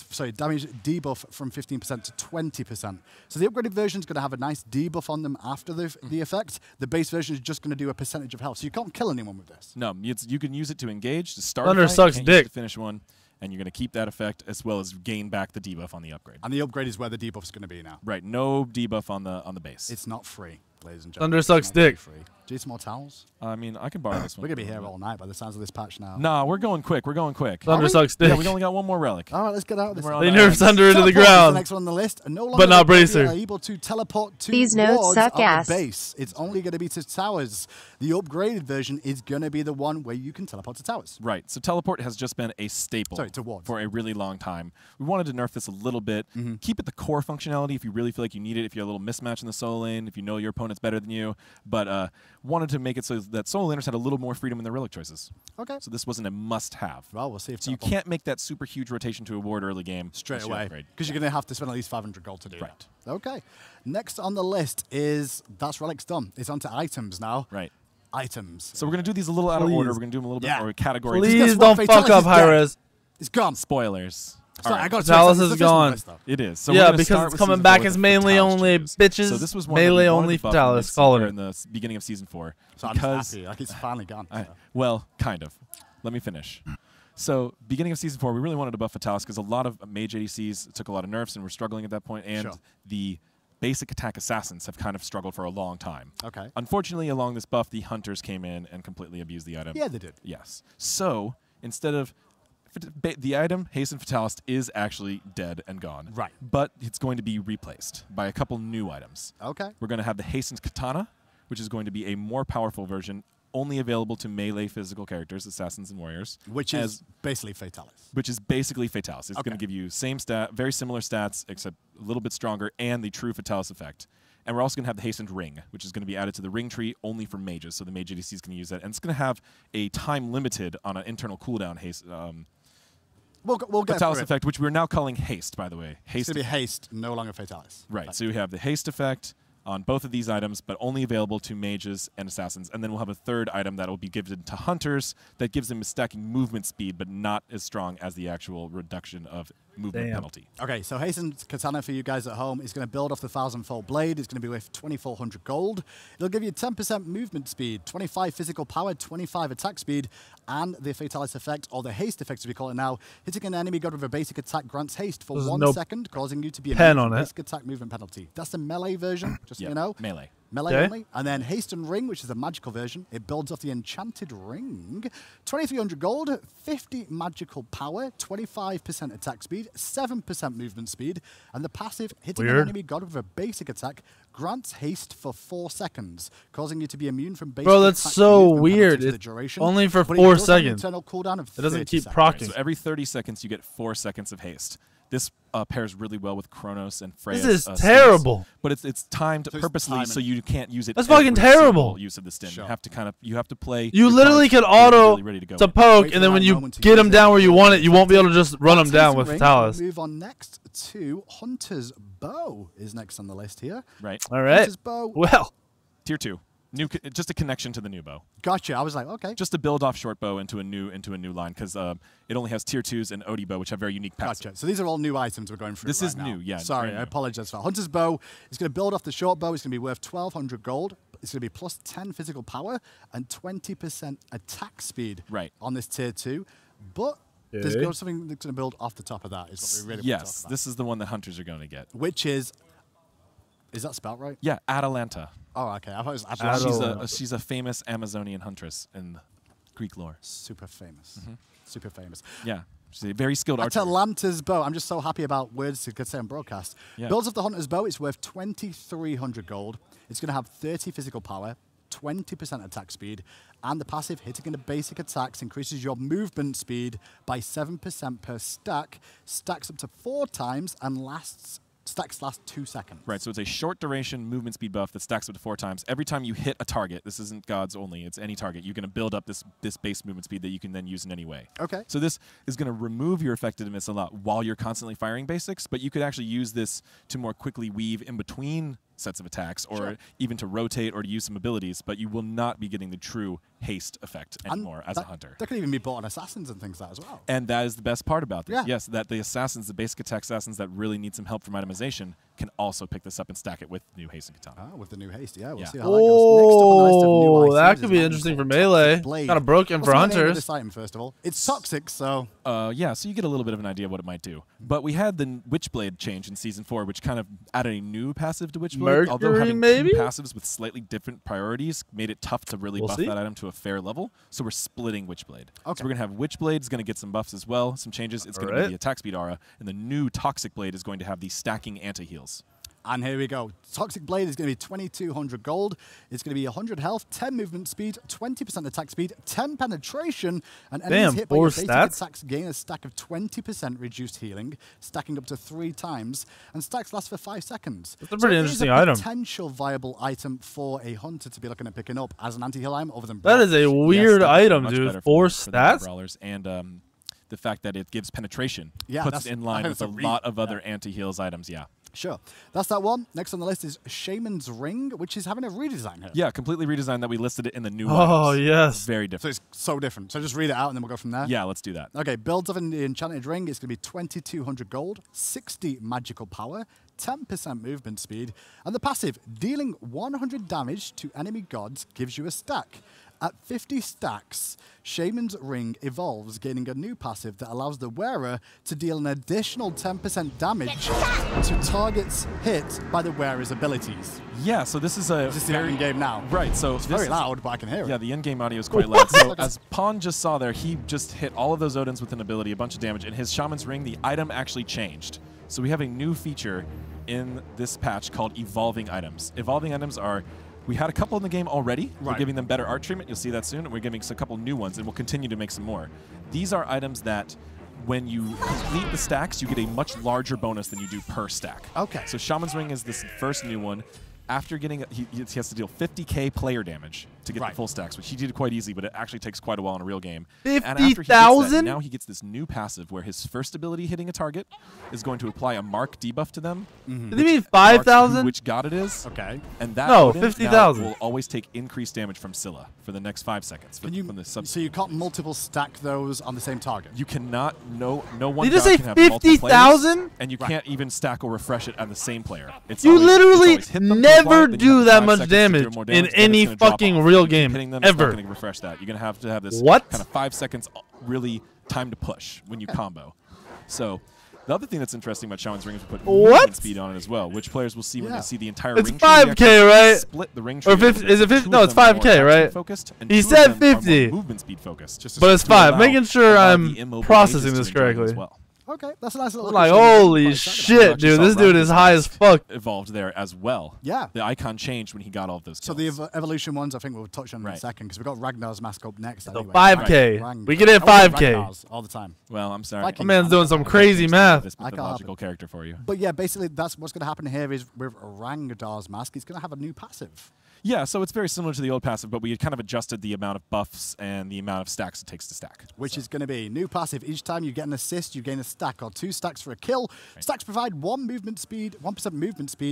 Sorry, damage debuff from 15% to 20%. So the upgraded version is going to have a nice debuff on them after the effect. The base version is just going to do a percentage of health. So you can't kill anyone with this. No, you can use it to engage, to start Thunder a fight, sucks you can't use dick. it to finish one, and you're going to keep that effect as well as gain back the debuff on the upgrade. And the upgrade is where the debuff is going to be now. Right, no debuff on the base. It's not free, ladies and gentlemen. Thunder sucks dick. Free. Do you need some more towels? I mean, I can borrow this one. We're going to be here all night by the sounds of this patch now. Nah, we're going quick. We're going quick. Thunder sucks dick. Yeah, we only got one more relic. All right, let's get out of this. We're on They the nerfed islands. Thunder into the Teleport is ground. the next one on the list. And no longer But not are Bracer. able to teleport to These notes wards suck on ass. the base. It's only going to be to towers. The upgraded version is going to be the one where you can teleport to towers. Right, so teleport has just been a staple Sorry, to wards. for a really long time. We wanted to nerf this a little bit. Keep it the core functionality if you really feel like you need it, if you're a little mismatch in the solo lane, if you know your opponent's better than you, but wanted to make it so that solo laners had a little more freedom in their relic choices. Okay. So this wasn't a must-have. Well, we'll see if So you teleport can't make that super huge rotation to a ward early game straight once you away upgrade. because you're going to have to spend at least 500 gold to do Right. that. Okay. Next on the list is that's Relic's done. It's on to items now. Right. Items. So we're going to do these a little out of order. Please. We're going to do them a little bit Yeah. more category. Please guess what? don't fuck Fatalis up is dead. high-res. It's gone. Spoilers. Sorry, All right. I got Fatalis to is gone. It is. So we're Yeah, gonna because start it's with coming season back 4 with as the mainly Fatalis only changes. bitches. So this was one that we melee wanted only to buff Fatalis. Calling it. in the beginning of season 4. So I'm because just happy. Like it's finally gone. well, kind of. Let me finish. So, beginning of season 4, we really wanted to buff Fatalis because a lot of mage ADCs took a lot of nerfs and were struggling at that point, and Sure. the basic attack assassins have kind of struggled for a long time. Okay. Unfortunately, along this buff, the hunters came in and completely abused the item. Yeah, they did. Yes. So, instead of the item, Hasten Fatalist, is actually dead and gone. Right. But it's going to be replaced by a couple new items. Okay. We're going to have the Hastened Katana, which is going to be a more powerful version, only available to melee physical characters, assassins and warriors. Which is basically Fatalis. Which is basically Fatalis. It's Okay. going to give you same stat, very similar stats, except a little bit stronger, and the true Fatalis effect. And we're also going to have the Hastened Ring, which is going to be added to the ring tree only for mages, so the mage ADCs can use that. And it's going to have a time limited on an internal cooldown We'll get Fatalis through it. effect, which we're now calling Haste, by the way. It's Haste. going to be haste, no longer Fatalis. Right, so you have the Haste effect on both of these items, but only available to mages and assassins. And then we'll have a third item that will be given to hunters that gives them a stacking movement speed, but not as strong as the actual reduction of movement penalty. Okay, so Hastened Katana for you guys at home is going to build off the 1000-fold blade. It's going to be worth 2,400 gold. It'll give you 10% movement speed, 25 physical power, 25 attack speed, and the Fatalis effect, or the haste effect as we call it now. Hitting an enemy god with a basic attack grants haste for There's 1 no second, causing you to be pen immune on from it. basic attack movement penalty. That's the melee version, just so you know. Melee. Melee Okay. only. And then Hasten Ring, which is the magical version. It builds off the Enchanted Ring. 2,300 gold, 50 magical power, 25% attack speed, 7% movement speed, and the passive, hitting an Weird. enemy god with a basic attack, grants haste for 4 seconds, causing you to be immune from basic Bro, that's attack so movement weird. penalties for the It's duration. only for but 4 does have an seconds. internal cooldown of It doesn't 30 keep seconds. procking. So every 30 seconds, you get 4 seconds of haste. This pairs really well with Chronos and Freya's. This is stints. terrible. But it's timed So it's purposely timing. so you can't use it. That's fucking every terrible. single Use of the stint. Sure. You have to play. You your literally cards could really, auto really ready to go to in. poke, Wait for and the then when right you moment to get use them it. down where you want it, you won't be able to just run them That's down Hasten with Ring. Fatalis. Move on next to Hunter's Bow is next on the list here. Right. All right. Hunter's Bow. Well, Tier 2. Just a connection to the new bow. Gotcha. I was like, okay. Just to build off short bow into a new line because it only has tier 2s and OD bow, which have very unique passive. Gotcha. So these are all new items we're going through. This right is now. new, yeah, Sorry, very I new. apologize for that. Hunter's Bow is going to build off the short bow. It's going to be worth 1,200 gold. It's going to be plus 10 physical power and 20% attack speed Right. on this tier 2. But there's Okay. got something that's going to build off the top of that is what we really want to Yes, talk about. this is the one that hunters are going to get. Which is that spelled right? Yeah, Atalanta. Oh, okay. I thought it was Atalanta. She's a famous Amazonian huntress in Greek lore. super famous. Mm-hmm. Super famous. Yeah, she's a very skilled archer. Atalanta's Bow. I'm just so happy about words to say on broadcast. Yeah. Builds of the Hunter's Bow. It's worth 2,300 gold. It's going to have 30 physical power, 20% attack speed, and the passive hitting into basic attacks increases your movement speed by 7% per stack, stacks up to 4 times, and stacks last 2 seconds. Right, so it's a short duration movement speed buff that stacks up to 4 times. Every time you hit a target, this isn't gods only, it's any target, you're going to build up this base movement speed that you can then use in any way. Okay. So this is going to remove your effectiveness a lot while you're constantly firing basics, but you could actually use this to more quickly weave in between sets of attacks, or even to rotate or to use some abilities, but you will not be getting the true haste effect anymore as a hunter. That could even be bought on assassins and things like that as well. And that is the best part about this. Yeah. Yes, that the assassins, the basic attack assassins that really need some help from itemization, can also pick this up and stack it with the new haste and katana. Ah, with the new haste, yeah. We'll Yeah. see how that goes. Next up on the list of new items that is could be an interesting item for called melee. Toxic Blade. Kind of broken for What's the name of hunters. this item, first of all? It's toxic, so... Yeah, so you get a little bit of an idea of what it might do. But we had the Witchblade change in Season 4, which kind of added a new passive to Witchblade. Although Mercury, having maybe? two passives with slightly different priorities made it tough to really buff see. that item to a fair level. So we're splitting Witchblade. Okay. So we're going to have Witchblade is going to get some buffs as well, some changes. It's going to be the attack speed aura. And the new Toxic Blade is going to have the stacking anti-heals. And here we go. Toxic Blade is going to be 2,200 gold. It's going to be 100 health, 10 movement speed, 20% attack speed, 10 penetration, and enemies hit by your basic attacks gain a stack of 20% reduced healing, stacking up to 3 times, and stacks last for 5 seconds. That's a pretty interesting item. Potential viable item for a hunter to be looking at picking up as an anti-heal item other than That is a weird item, much dude. better 4 for the stats? brawlers. And the fact that it gives penetration Yeah, puts it in line with a lot of other anti-heals items, yeah. Sure. That's that one. Next on the list is Shaman's Ring, which is having a redesign here. Yeah, completely redesigned that we listed it in the new Oh, items. yes. Very So different. it's so different. So just read it out and then we'll go from there. Yeah, let's do that. Okay, builds of the Enchanted Ring is going to be 2,200 gold, 60 magical power, 10% movement speed, and the passive, dealing 100 damage to enemy gods, gives you a stack. At 50 stacks, Shaman's Ring evolves, gaining a new passive that allows the wearer to deal an additional 10% damage to targets hit by the wearer's abilities. Yeah, so this is a This is the in-game now. Right, so It's very loud, but I can hear it. Yeah, the in-game audio is quite loud. So as Pawn just saw there, he just hit all of those Odins with an ability, a bunch of damage, and his Shaman's Ring, the item actually changed. So we have a new feature in this patch called Evolving Items. Evolving Items are... We had a couple in the game already. Right. We're giving them better art treatment. You'll see that soon. And we're giving us a couple new ones, and we'll continue to make some more. These are items that, when you complete the stacks, you get a much larger bonus than you do per stack. Okay. So Shaman's Ring is this first new one. After getting, he has to deal 50k player damage to get the full stacks, which he did quite easy, but it actually takes quite a while in a real game. 50,000? Now he gets this new passive where his first ability hitting a target is going to apply a mark debuff to them. Did he mean 5,000? Which god it is. Okay. And that No, Odin 50,000. now will always take increased damage from Scylla for the next 5 seconds. Can you, from the so you can't multiple stack those on the same target? You cannot, no one Did you god say can have multiple players, 50,000? and you can't even stack or refresh it on the same player. It's You always, literally it's always hit them never twice, then you do have that 5 much seconds to do damage more in damage, then any it's gonna drop fucking off. real You keep game, hitting them, ever. It's not going to refresh that. You're going to have this What? kind of 5 seconds really time to push when you combo. So the other thing that's interesting about Shaman's Ring is we put movement speed on it as well, which players will see when they see the entire It's ring tree. 5K, right? Split the ring tree. Or 50, is it 50? No, it's 5K, right? Focused, and He 2 of said them are more 50. movement speed focused. But it's to 5. allow Making sure a lot of I'm the immobile processing mages this to enjoy it as correctly. well. Okay, that's a nice little... I'm like, addition. holy Quite excited about shit, that. Actually dude. saw This dude is high as fuck. Evolved there as well. Yeah. The icon changed when he got all of those So kills. the evolution ones, I think we'll touch on in a Right. second, because we've got Ragnar's mask up next. So anyway. 5K. Ragnar. We can hit I want 5K. Ragnar's all the time. Well, I'm sorry. Viking. My man's doing some crazy math. This I can't mythological have it. character for you. But yeah, basically that's what's going to happen here is with Rangdar's mask, he's going to have a new passive. Yeah, so it's very similar to the old passive, but we had kind of adjusted the amount of buffs and the amount of stacks it takes to stack. Which is going to be new passive. Each time you get an assist, you gain a stack or 2 stacks for a kill. Stacks provide 1% movement speed,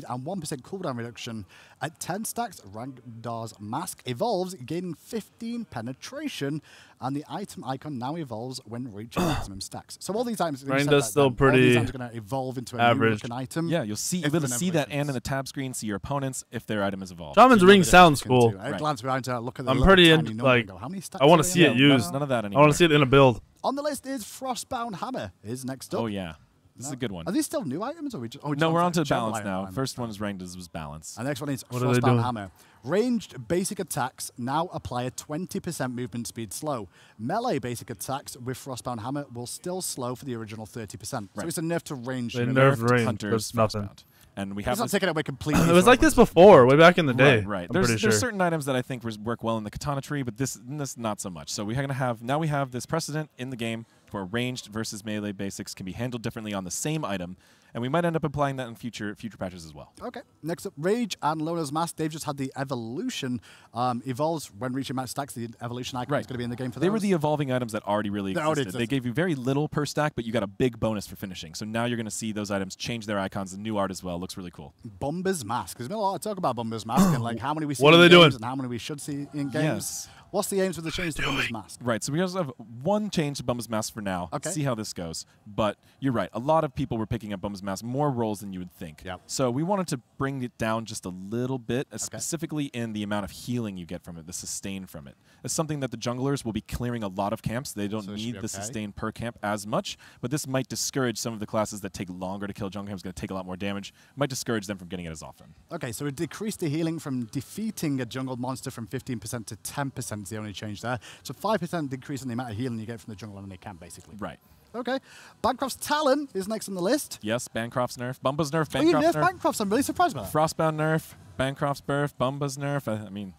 and 1% cooldown reduction. At 10 stacks, Rangdar's mask evolves, gaining 15 penetration, and the item icon now evolves when reaching maximum stacks. So all these items, Rangdar's still all these pretty items are going to evolve into a average. new looking item. Yeah, you'll see, if you'll be able to the see that evolutions. and in the tab screen, see your opponents if their item is evolved. Shaman's You know Ring the sounds difference cool. between the two. At a glance, we're going to look at the I'm little pretty tiny into, number and like, go, how many stacks I want are to there? see it Yeah, used. None of that I anymore. want to see it in a build. On the list is Frostbound Hammer is next up. Oh, yeah. This is a good one. Are these still new items? Or we just, No, we're on to general balance item now. items? First one is ranked as was balance. And the next one is What are they Frostbound doing? Hammer. Ranged basic attacks now apply a 20% movement speed slow. Melee basic attacks with Frostbound Hammer will still slow for the original 30%. So Right. it's a nerf to range. They limit. nerfed range. Hunters, That's nothing. Frostbound. And we It's have not this taking it away completely. It was so like this everyone's- before, way back in the day. Right. I'm There's pretty sure. certain items that I think work well in the katana tree, but this not so much. So we're gonna have now we have this precedent in the game where ranged versus melee basics can be handled differently on the same item, and we might end up applying that in future patches as well. Okay. Next up, Rage and Lona's Mask. They've just had the evolution. Evolves when reaching max stacks. The evolution icon is going to be in the game for They those. were the evolving items that already really existed. They gave you very little per stack, but you got a big bonus for finishing. So now you're going to see those items change their icons. The new art as well looks really cool. Bomber's Mask. There's been a lot of talk about Bomber's Mask and like how many we see What are in they games doing? and how many we should see in games. Yes. What's the aims with the change to Bomber's Mask? Right, so we also have one change to Bumba's Mask for now. Okay. See how this goes. But you're right, a lot of people were picking up Bumba's Mask, more roles than you would think. Yep. So we wanted to bring it down just a little bit, specifically in the amount of healing you get from it, the sustain from it. It's something that the junglers will be clearing a lot of camps. They don't need the sustain per camp as much, but this might discourage some of the classes that take longer to kill jungle camps, going to take a lot more damage, might discourage them from getting it as often. Okay, so it decreased the healing from defeating a jungle monster from 15% to 10% is the only change there. So 5% decrease in the amount of healing you get from the jungle enemy camp, basically. Right. Okay. Bancroft's Talon is next on the list. Yes, Bancroft's nerf, Bumba's nerf, Oh, you Bancroft's nerf nerf. Bancroft's. I'm really surprised by that. Frostbound nerf, Bancroft's nerf, Bumba's nerf. I mean,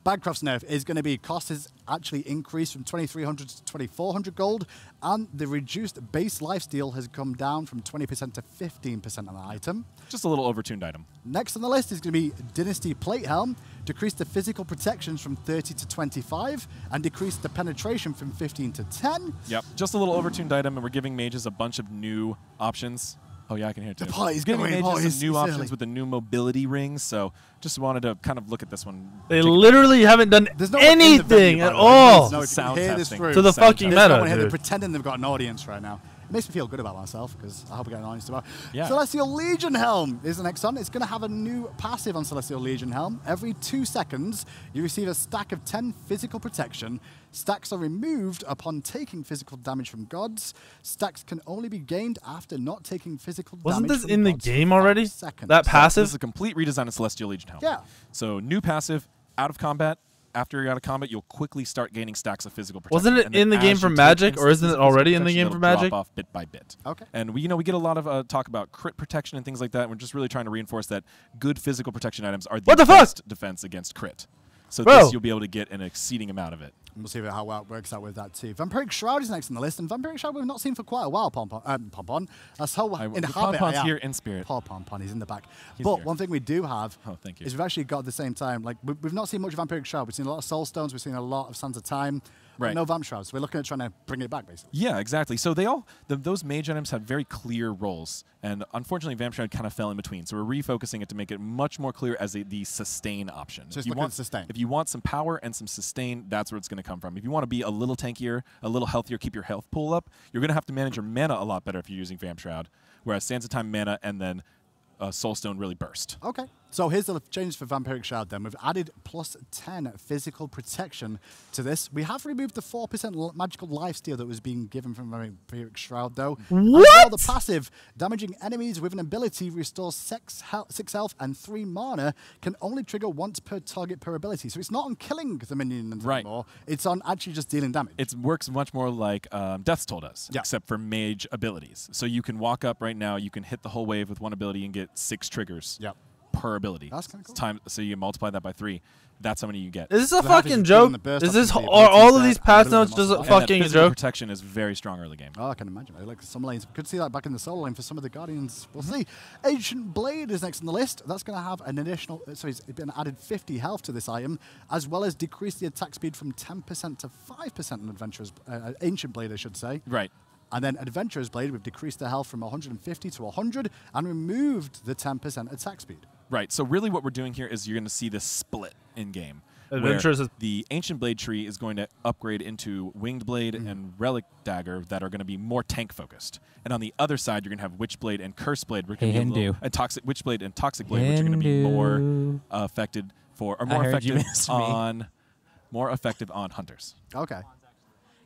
Bancroft's nerf is going to be cost has actually increased from 2,300 to 2,400 gold, and the reduced base lifesteal has come down from 20% to 15% on the item. just a little overtuned item. Next on the list is going to be Dynasty Plate Helm, decreased the physical protections from 30 to 25, and decreased the penetration from 15 to 10. Yep, just a little overtuned item, and we're giving mages a bunch of new options. Oh yeah, I can hear it too. The party's giving going, mages boys. some new It's options early. with the new mobility rings, so just wanted to kind of look at this one. They literally haven't done There's no one in the anything venue, by at the way. all No, if you can Sound hear this testing. through. to the Sound fucking testing. There's no meta, one here. They're dude. pretending they've got an audience right now. It makes me feel good about myself because I hope I get an audience tomorrow. Yeah. Celestial Legion Helm is the next one. It's going to have a new passive on Celestial Legion Helm. Every 2 seconds, you receive a stack of 10 physical protection. Stacks are removed upon taking physical damage from gods. Stacks can only be gained after not taking physical Wasn't damage this from in the gods game for 5 already? seconds. That This passive? is a complete redesign of Celestial Legion Helm. Yeah. So new passive, out of combat. After you're out of combat, you'll quickly start gaining stacks of physical protection. Wasn't it And then in the game as for you take Magic, or instant isn't it physical already in the protection, game for it'll drop Magic? off bit by bit. Okay. And we get a lot of talk about crit protection and things like that. We're just really trying to reinforce that good physical protection items are the What the fuck? best defense against crit. So Bro. this you'll be able to get an exceeding amount of it. We'll see how well it works out with that too. Vampiric Shroud is next on the list, and Vampiric Shroud we've not seen for quite a while, Pompon. That's how in habit Pompon's I am. here in spirit. Poor Pompon, he's in the back. He's But here. one thing we do have Oh, thank you. is we've actually got at the same time, like we've not seen much Vampiric Shroud. We've seen a lot of Soul Stones, we've seen a lot of Sands of Time, but Right. no Vamp Shrouds. We're looking at trying to bring it back, basically. Yeah, exactly. So they all those mage items have very clear roles, and unfortunately, Vamp Shroud kind of fell in between. So we're refocusing it to make it much more clear as the sustain option. So it's If you looking want at sustain. If you want some power and some sustain, that's where it's going to come from. If you want to be a little tankier, a little healthier, keep your health pool up, you're going to have to manage your mana a lot better if you're using Vamp Shroud. Whereas Sands of Time mana and then Soulstone really burst. Okay. So here's the change for Vampiric Shroud then. We've added plus 10 physical protection to this. We have removed the 4% magical lifesteal that was being given from Vampiric Shroud, though. What? As well, the passive, damaging enemies with an ability restores 6 health and 3 mana, can only trigger once per target per ability. So it's not on killing the minions Right. anymore. It's on actually just dealing damage. It works much more like Death's Toll does, Yeah. except for mage abilities. So you can walk up right now, you can hit the whole wave with one ability and get 6 triggers. Yep. Per ability. That's kinda cool. So you multiply that by 3. That's how many you get. Is this a So how does fucking it joke? feel in the burst Is this option for the are all abilities of these there? patch And a little notes bit just more a And that fucking physical joke? protection is very strong early game. Oh, I can imagine. I like some lanes. Could see that back in the solo lane for some of the Guardians. We'll see. Ancient Blade is next on the list. That's going to have an additional, it's been added 50 health to this item, as well as decrease the attack speed from 10% to 5% on Adventurer's, Ancient Blade, I should say. Right. And then Adventurer's Blade, we've decreased the health from 150 to 100 and removed the 10% attack speed. Right. So really what we're doing here is you're going to see this split in game. Adventurers is- the Ancient Blade tree is going to upgrade into Winged Blade and Relic Dagger that are going to be more tank focused. And on the other side, you're going to have Witch Blade and Curse Blade, which are Hey, gonna be a Hindu. little, and Toxic Witch Blade and Toxic Blade, which are going to be more affected for, or more heard you effective missed me. on, more effective on hunters. Okay.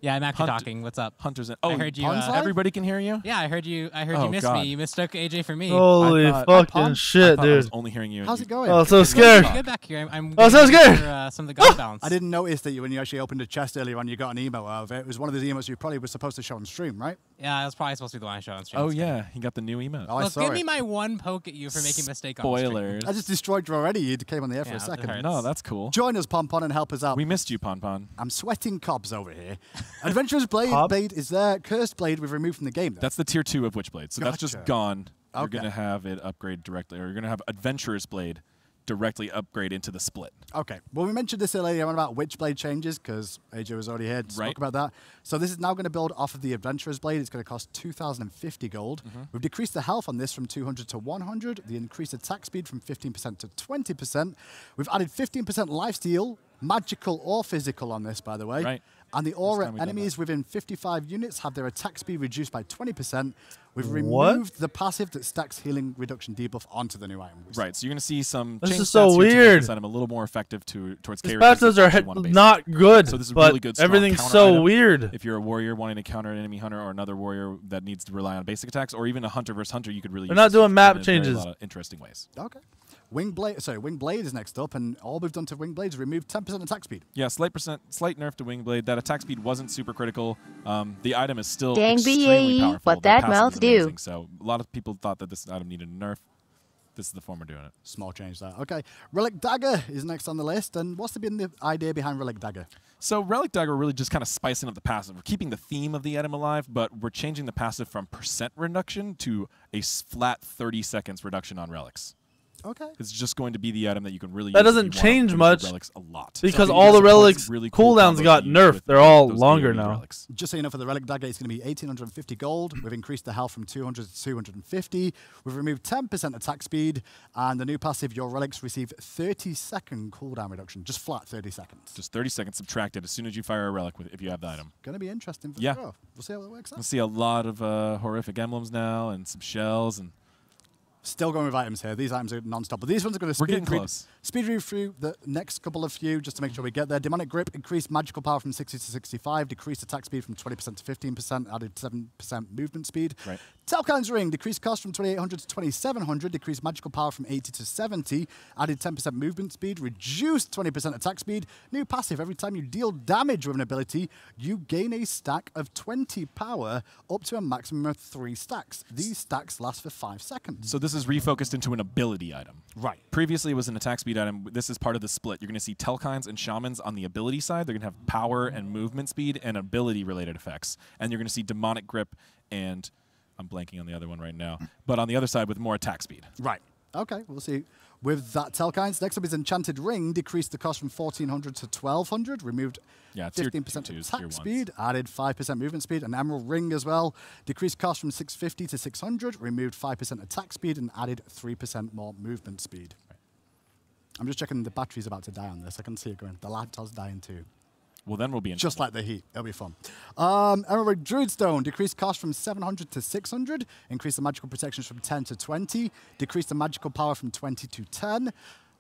Yeah, I'm actually Hunt- talking. What's up? Hunters. And, I heard you. everybody can hear you. Yeah, I heard you. I heard Oh, you missed God. me. You mistook AJ for me. Holy I fucking Pom- I shit, thought I was dude. only hearing you. How's it going? Oh, so It's scared. good back here. I'm Oh, so getting scared. for, some of the gun balance. I didn't notice that when you actually opened a chest earlier on, you got an email out of it. It was one of the emails you probably were supposed to show on stream, right? Yeah, that's probably supposed to be the one I showed on stream. Oh, yeah. He got the new email. Oh, I Look, saw give it. me my one poke at you for making a mistake on stream. Spoilers. I just destroyed you already. You came on the air for Yeah, a it second. hurts. No, that's cool. Join us, Pompon, and help us out. We missed you, Pon. I'm sweating cobs over here. Adventurer's Blade, Cob? Blade is there. Cursed Blade we've removed from the game, though. That's the tier 2 of Witchblade. So that's just Gotcha. gone you're going to have it upgrade directly, or you're going to have Adventurer's Blade directly upgrade into the split. Okay. Well, we mentioned this earlier about which blade changes because AJ was already here to talk about that. So this is now going to build off of the Adventurer's Blade. It's going to cost 2,050 gold. We've decreased the health on this from 200 to 100. The increased attack speed from 15% to 20%. We've added 15% lifesteal, magical or physical on this, by the way. Right. And the aura enemies within 55 units have their attack speed reduced by 20%. We've removed the passive that stacks healing reduction debuff onto the new item. Right, so you're going to see some this change is so stats here to weird. make this item a little more effective towards These characters. passives are not good, so this is but really good, everything's counter so item. weird. If you're a warrior wanting to counter an enemy hunter or another warrior that needs to rely on basic attacks, or even a hunter versus hunter, you could really They're use not this doing map in a changes. lot of interesting ways. Okay. Wing Blade is next up, and all we've done to Wing Blade is remove 10% attack speed. Yeah, slight nerf to Wing Blade. That attack speed wasn't super critical. The item is still Dang extremely BAE, powerful. what The that passive mouth is do. amazing. So a lot of people thought that this item needed a nerf. This is the form we're doing it. Small change there. Okay. Relic Dagger is next on the list, and what's been the idea behind Relic Dagger? So Relic Dagger really just kind of spicing up the passive. We're keeping the theme of the item alive, but we're changing the passive from percent reduction to a flat 30 seconds reduction on relics. Okay. It's just going to be the item that you can really use. That doesn't change much relics a lot. because So all the there's relics really cool cooldowns combos got to use nerfed. with They're all those longer AoE now. relics. Just so you know, for the Relic Dagger, it's going to be 1,850 gold. We've increased the health from 200 to 250. We've removed 10% attack speed, and the new passive, your relics receive 30-second cooldown reduction, just flat 30 seconds. Just 30 seconds subtracted as soon as you fire a relic if you have the item. Going to be interesting for Yeah. sure. We'll see how it works out. We'll see a lot of horrific emblems now and some shells and. Still going with items here. These items are non-stop, but these ones are going to We're getting close. speed read through the next couple of few just to make sure we get there. Demonic Grip, increased magical power from 60 to 65, decreased attack speed from 20% to 15%, added 7% movement speed. Right. Talcon's Ring, decreased cost from 2,800 to 2,700, decreased magical power from 80 to 70, added 10% movement speed, reduced 20% attack speed. New passive, every time you deal damage with an ability, you gain a stack of 20 power up to a maximum of 3 stacks. These stacks last for 5 seconds. So this is refocused into an ability item. Right. Previously it was an attack speed item. This is part of the split. You're going to see Telkines and Shamans on the ability side. They're going to have power and movement speed and ability-related effects. And you're going to see Demonic Grip and... I'm blanking on the other one right now. But on the other side with more attack speed. Right. Okay, we'll see. With that Telkines, next up is Enchanted Ring, decreased the cost from 1,400 to 1,200, removed 15% attack speed, added 5% movement speed, an Emerald Ring as well, decreased cost from 650 to 600, removed 5% attack speed, and added 3% more movement speed. Right. I'm just checking the battery's about to die on this. I can see it going. The laptop's dying too. Well, then we'll be in just like the heat. It'll be fun. Emerald Druidstone, decreased cost from 700 to 600, increased the magical protections from 10 to 20, decreased the magical power from 20 to 10.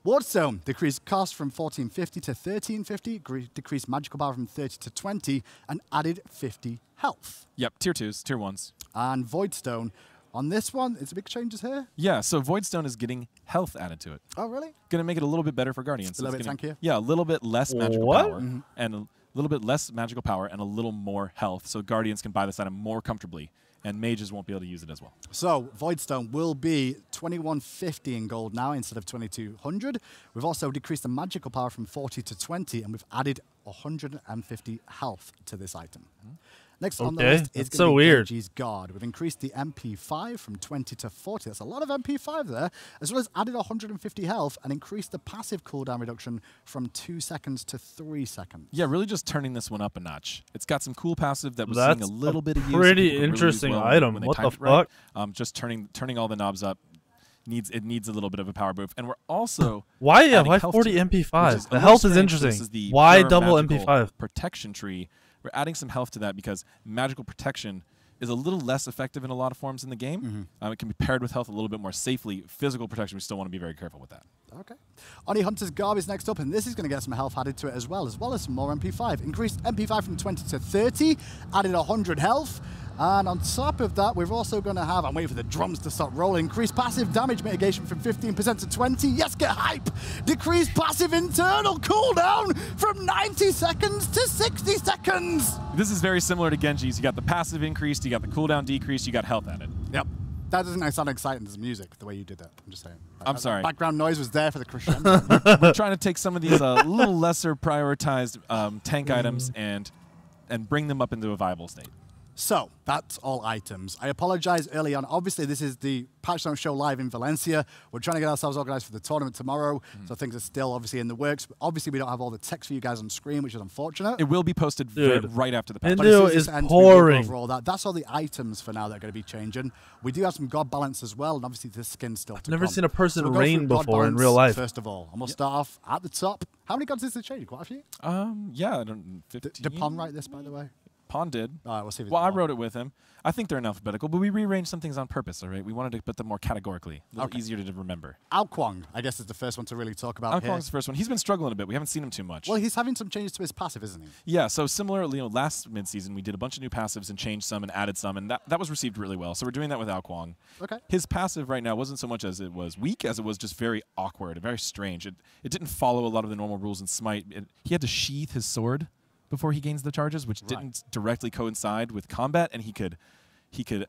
Wardstone, decreased cost from 1,450 to 1,350, decreased magical power from 30 to 20, and added 50 health. Yep, tier 2s, tier 1s. And Voidstone, on this one, it's a big changes here. Yeah, so Voidstone is getting health added to it. Oh, really? Going to make it a little bit better for Guardians. A little bit tankier? Yeah, a little bit less magical power. And a little bit less magical power and a little more health, so Guardians can buy this item more comfortably, and mages won't be able to use it as well. So Voidstone will be 2,150 in gold now instead of 2,200. We've also decreased the magical power from 40 to 20, and we've added 150 health to this item. Next on the list is so weird. Genji's Guard. We've increased the MP5 from 20 to 40. That's a lot of MP5 there, as well as added 150 health and increased the passive cooldown reduction from 2 seconds to 3 seconds. Yeah, really just turning this one up a notch. It's got some cool passive that was seeing a little bit of use. Pretty interesting item. What the fuck? Just turning all the knobs up. It needs a little bit of a power boost, and we're also why 40 MP5? The health is interesting. This is the why double MP5 protection tree? We're adding some health to that because magical protection is a little less effective in a lot of forms in the game. It can be paired with health a little bit more safely. Physical protection, we still want to be very careful with that. Okay. Oni Hunter's Garb is next up, and this is going to get some health added to it as well as some more MP5. Increased MP5 from 20 to 30, added 100 health. And on top of that, we're also going to have, I'm waiting for the drums to stop rolling, increased passive damage mitigation from 15% to 20. Yes, get hype! Decreased passive internal cooldown from 90 seconds to 60 seconds. This is very similar to Genji's. You got the passive increased, you got the cooldown decreased, you got health added. Yep. That doesn't sound exciting as music, the way you did that. I'm just saying. I'm sorry. Background noise was there for the crescendo. We're trying to take some of these little lesser prioritized tank items and bring them up into a viable state. So that's all items. I apologize early on. Obviously, this is the Patch Note show live in Valencia. We're trying to get ourselves organized for the tournament tomorrow, so things are still obviously in the works. But obviously, we don't have all the text for you guys on screen, which is unfortunate. It will be posted right after the patch. Hindu is pouring. That's all the items for now that are going to be changing. We do have some God balance as well, and obviously the skin's still to Never come. seen a person So we'll go rain through God before in balance real life. First of all, and we'll start off at the top. How many gods is the change? Quite a few? Yeah, I don't. 15? Did Pon write this, by the way? Pon did. All right, we'll see if it's Well, I more. wrote it with him. I think they're in alphabetical, but we rearranged some things on purpose, all right? We wanted to put them more categorically, a little easier to remember. Ao Kuang, I guess, is the first one to really talk about Ao here. Kuang's the first one. He's been struggling a bit. We haven't seen him too much. Well, he's having some changes to his passive, isn't he? Yeah, so similarly, last midseason, we did a bunch of new passives and changed some and added some, and that was received really well. So we're doing that with Ao Kuang. Okay. His passive right now wasn't so much as it was weak, as it was just very awkward, very strange. It didn't follow a lot of the normal rules in Smite. He had to sheath his sword before he gains the charges, which didn't directly coincide with combat, and he could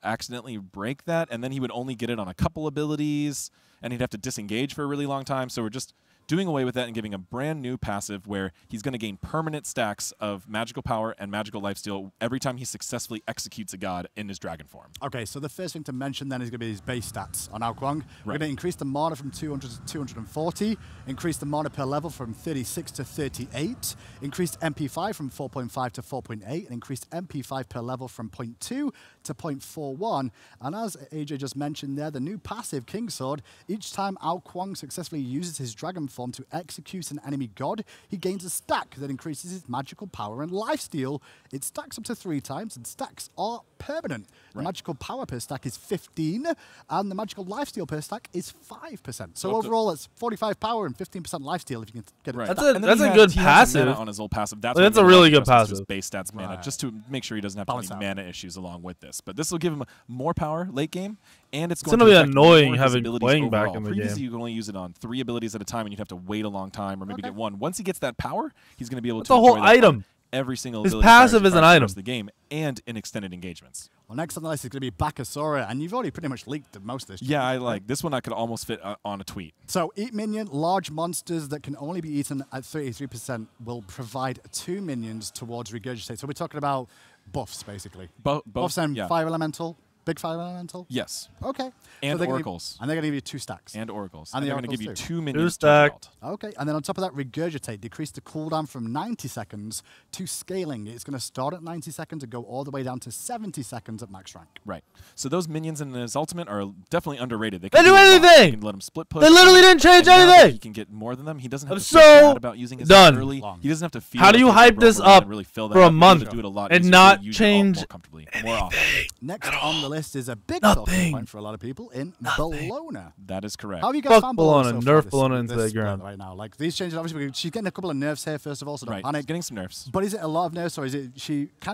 accidentally break that, and then he would only get it on a couple abilities, and he'd have to disengage for a really long time. So we're just doing away with that and giving a brand new passive where he's going to gain permanent stacks of magical power and magical lifesteal every time he successfully executes a god in his dragon form. Okay, so the first thing to mention then is going to be his base stats on Ao Kuang. We're going to increase the mana from 200 to 240, increase the mana per level from 36 to 38, increased MP5 from 4.5 to 4.8, and increased MP5 per level from 0.2 to 0.41. And as AJ just mentioned there, the new passive King Sword, each time Ao Kuang successfully uses his dragon form to execute an enemy god, he gains a stack that increases his magical power and lifesteal. It stacks up to 3 times, and stacks are permanent. The magical power per stack is 15, and the magical lifesteal per stack is 5%. So overall, it's 45 power and 15% lifesteal if you can get it. That's a good passive. On his old passive. That's a really good passive. His base stats mana, just to make sure he doesn't have any mana issues along with this. But this will give him more power late game, and it's going to be affect annoying more having abilities playing overall. back in the Previously, game. you could only use it on 3 abilities at a time, and you'd have to wait a long time, or maybe get 1. Once he gets that power, he's going to be able to the whole enjoy that item. Every single His ability passive is an for the item. rest of the game and in extended engagements. Well, next on the list is going to be Bakasura, and you've already pretty much leaked most of this. Yeah, I like this one. I could almost fit on a tweet. So, eat minion, large monsters that can only be eaten at 33% will provide 2 minions towards regurgitate. So we're talking about buffs, basically. Buffs and fire elemental. Big fire elemental? Yes. Okay. And so oracles. And they're going to give you 2 stacks. And oracles. And they're the going to give you oracles 2 minions. 2 stacked. Okay. And then on top of that, regurgitate. Decrease the cooldown from 90 seconds to scaling. It's going to start at 90 seconds and go all the way down to 70 seconds at max rank. Right. So those minions in his ultimate are definitely underrated. They do anything! You can let them split push. They literally didn't change anything! He can get more than them. He doesn't have I'm to feel bad about using his early. He doesn't have to feel How do you hype this up really fill that for a up. month Do it a lot and easier, not use it change more comfortably, more often? Next on the list is a big talking point for a lot of people in Bologna. That is correct. How have you guys Fuck found Bologna, so nerf far Bologna into the split ground. right now? Like these changes, obviously, she's getting a couple of nerfs here first of all, so don't panic. Getting some nerfs. But is it a lot of nerfs, or is it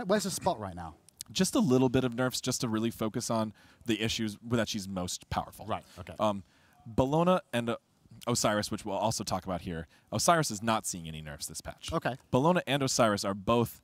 where's the spot right now? Just a little bit of nerfs, just to really focus on the issues that she's most powerful. Right. Okay. Bologna and Osiris, which we'll also talk about here. Osiris is not seeing any nerfs this patch. Okay. Bologna and Osiris are both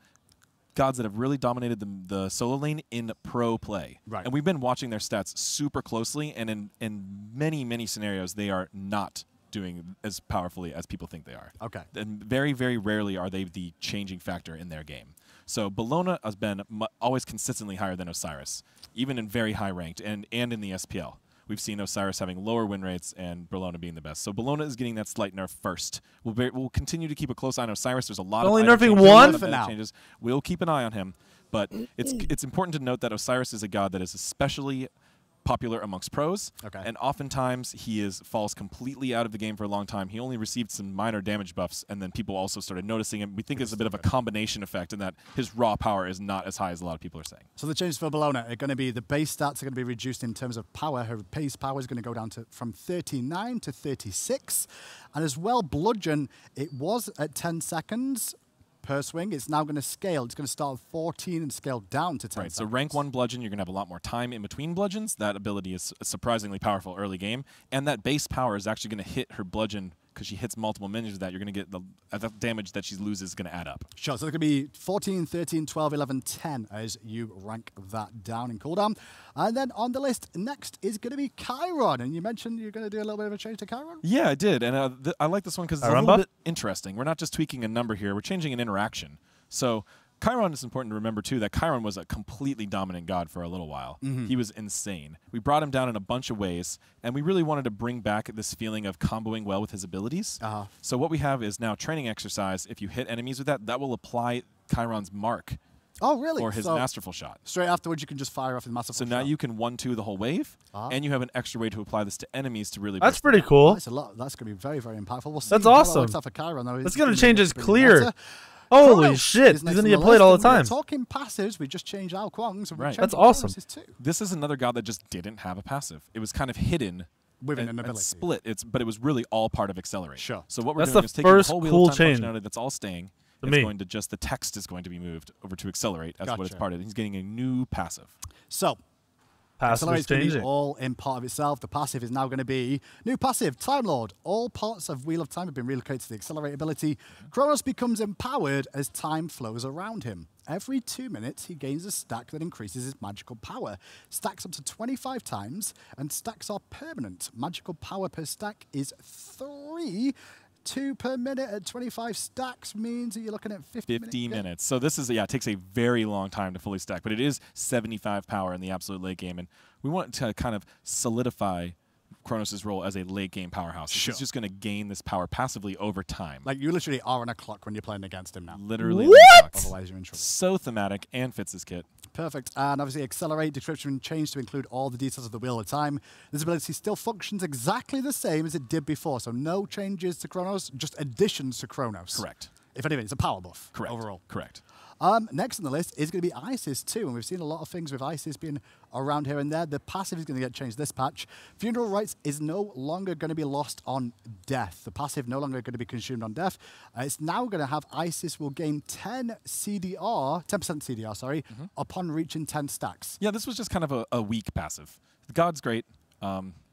gods that have really dominated the solo lane in pro play. Right. And we've been watching their stats super closely, and in many, many scenarios, they are not doing as powerfully as people think they are. Okay. And very, very rarely are they the changing factor in their game. So Bologna has been always consistently higher than Osiris, even in very high ranked and in the SPL. We've seen Osiris having lower win rates and Bologna being the best. So Bologna is getting that slight nerf first. We'll continue to keep a close eye on Osiris. There's a lot Only of nerfing changes, one? a lot of changes. We'll keep an eye on him. But it's important to note that Osiris is a god that is especially popular amongst pros, and oftentimes he falls completely out of the game for a long time. He only received some minor damage buffs, and then people also started noticing him. We think it's a bit of a combination effect in that his raw power is not as high as a lot of people are saying. So the changes for Bologna are going to be the base stats are going to be reduced in terms of power. Her base power is going to go down from 39 to 36, and as well, bludgeon, it was at 10 seconds per swing. It's now going to scale. It's going to start at 14 and scale down to 10 Right, seconds. so rank 1 bludgeon, you're going to have a lot more time in between bludgeons. That ability is surprisingly powerful early game, and that base power is actually going to hit her bludgeon because she hits multiple minions with that. You're going to get the damage that she loses is going to add up. Sure, so it's going to be 14, 13, 12, 11, 10 as you rank that down in cooldown. And then on the list next is going to be Chiron. And you mentioned you're going to do a little bit of a change to Chiron? Yeah, I did, and I like this one because it's a little bit interesting. We're not just tweaking a number here. We're changing an interaction. So Chiron is important to remember, too, that Chiron was a completely dominant god for a little while. He was insane. We brought him down in a bunch of ways, and we really wanted to bring back this feeling of comboing well with his abilities. So what we have is now training exercise. If you hit enemies with that, that will apply Chiron's mark. Oh, really? Or his masterful shot. Straight afterwards, you can just fire off his masterful shot. So now you can 1-2 the whole wave, and you have an extra way to apply this to enemies to really. That's pretty cool. That's a lot. That's going to be very, very impactful. We'll see That's how awesome. that works out for Chiron, though. That's going to change his clear. Holy shit. He's going to get played all the time. We're talking passives. We just changed Al Kwang's. Right. That's awesome. This is another god that just didn't have a passive. It was kind of hidden. Within an ability. And split. But it was really all part of Accelerate. Sure. So what we're doing is taking the whole Wheel cool of Time change functionality that's all staying. It's going to just, the text is going to be moved over to Accelerate. That's what it's part of. He's getting a new passive. So, Accelerate's going to be all in part of itself. The passive is now going to be new passive, Time Lord. All parts of Wheel of Time have been relocated to the Accelerate ability. Kronos becomes empowered as time flows around him. Every 2 minutes, he gains a stack that increases his magical power. Stacks up to 25 times, and stacks are permanent. Magical power per stack is 3. 2 per minute at 25 stacks means that you're looking at 50 minutes. So this is, it takes a very long time to fully stack, but it is 75 power in the absolute late game. And we want to kind of solidify Kronos' role as a late game powerhouse. He's just going to gain this power passively over time. Like, you literally are on a clock when you're playing against him now. Literally. What? Otherwise, you're in trouble. So thematic and fits his kit. Perfect. And obviously, Accelerate description changed to include all the details of the Wheel of Time. This ability still functions exactly the same as it did before. So no changes to Kronos, just additions to Kronos. Correct. If anything, it's a power buff. Correct. Overall. Correct. Next on the list is going to be Isis too, and we've seen a lot of things with Isis being around here and there. The passive is going to get changed this patch. Funeral Rites is no longer going to be lost on death. The passive no longer going to be consumed on death. It's now going to have Isis will gain 10% CDR, upon reaching 10 stacks. Yeah, this was just kind of a weak passive. The god's great.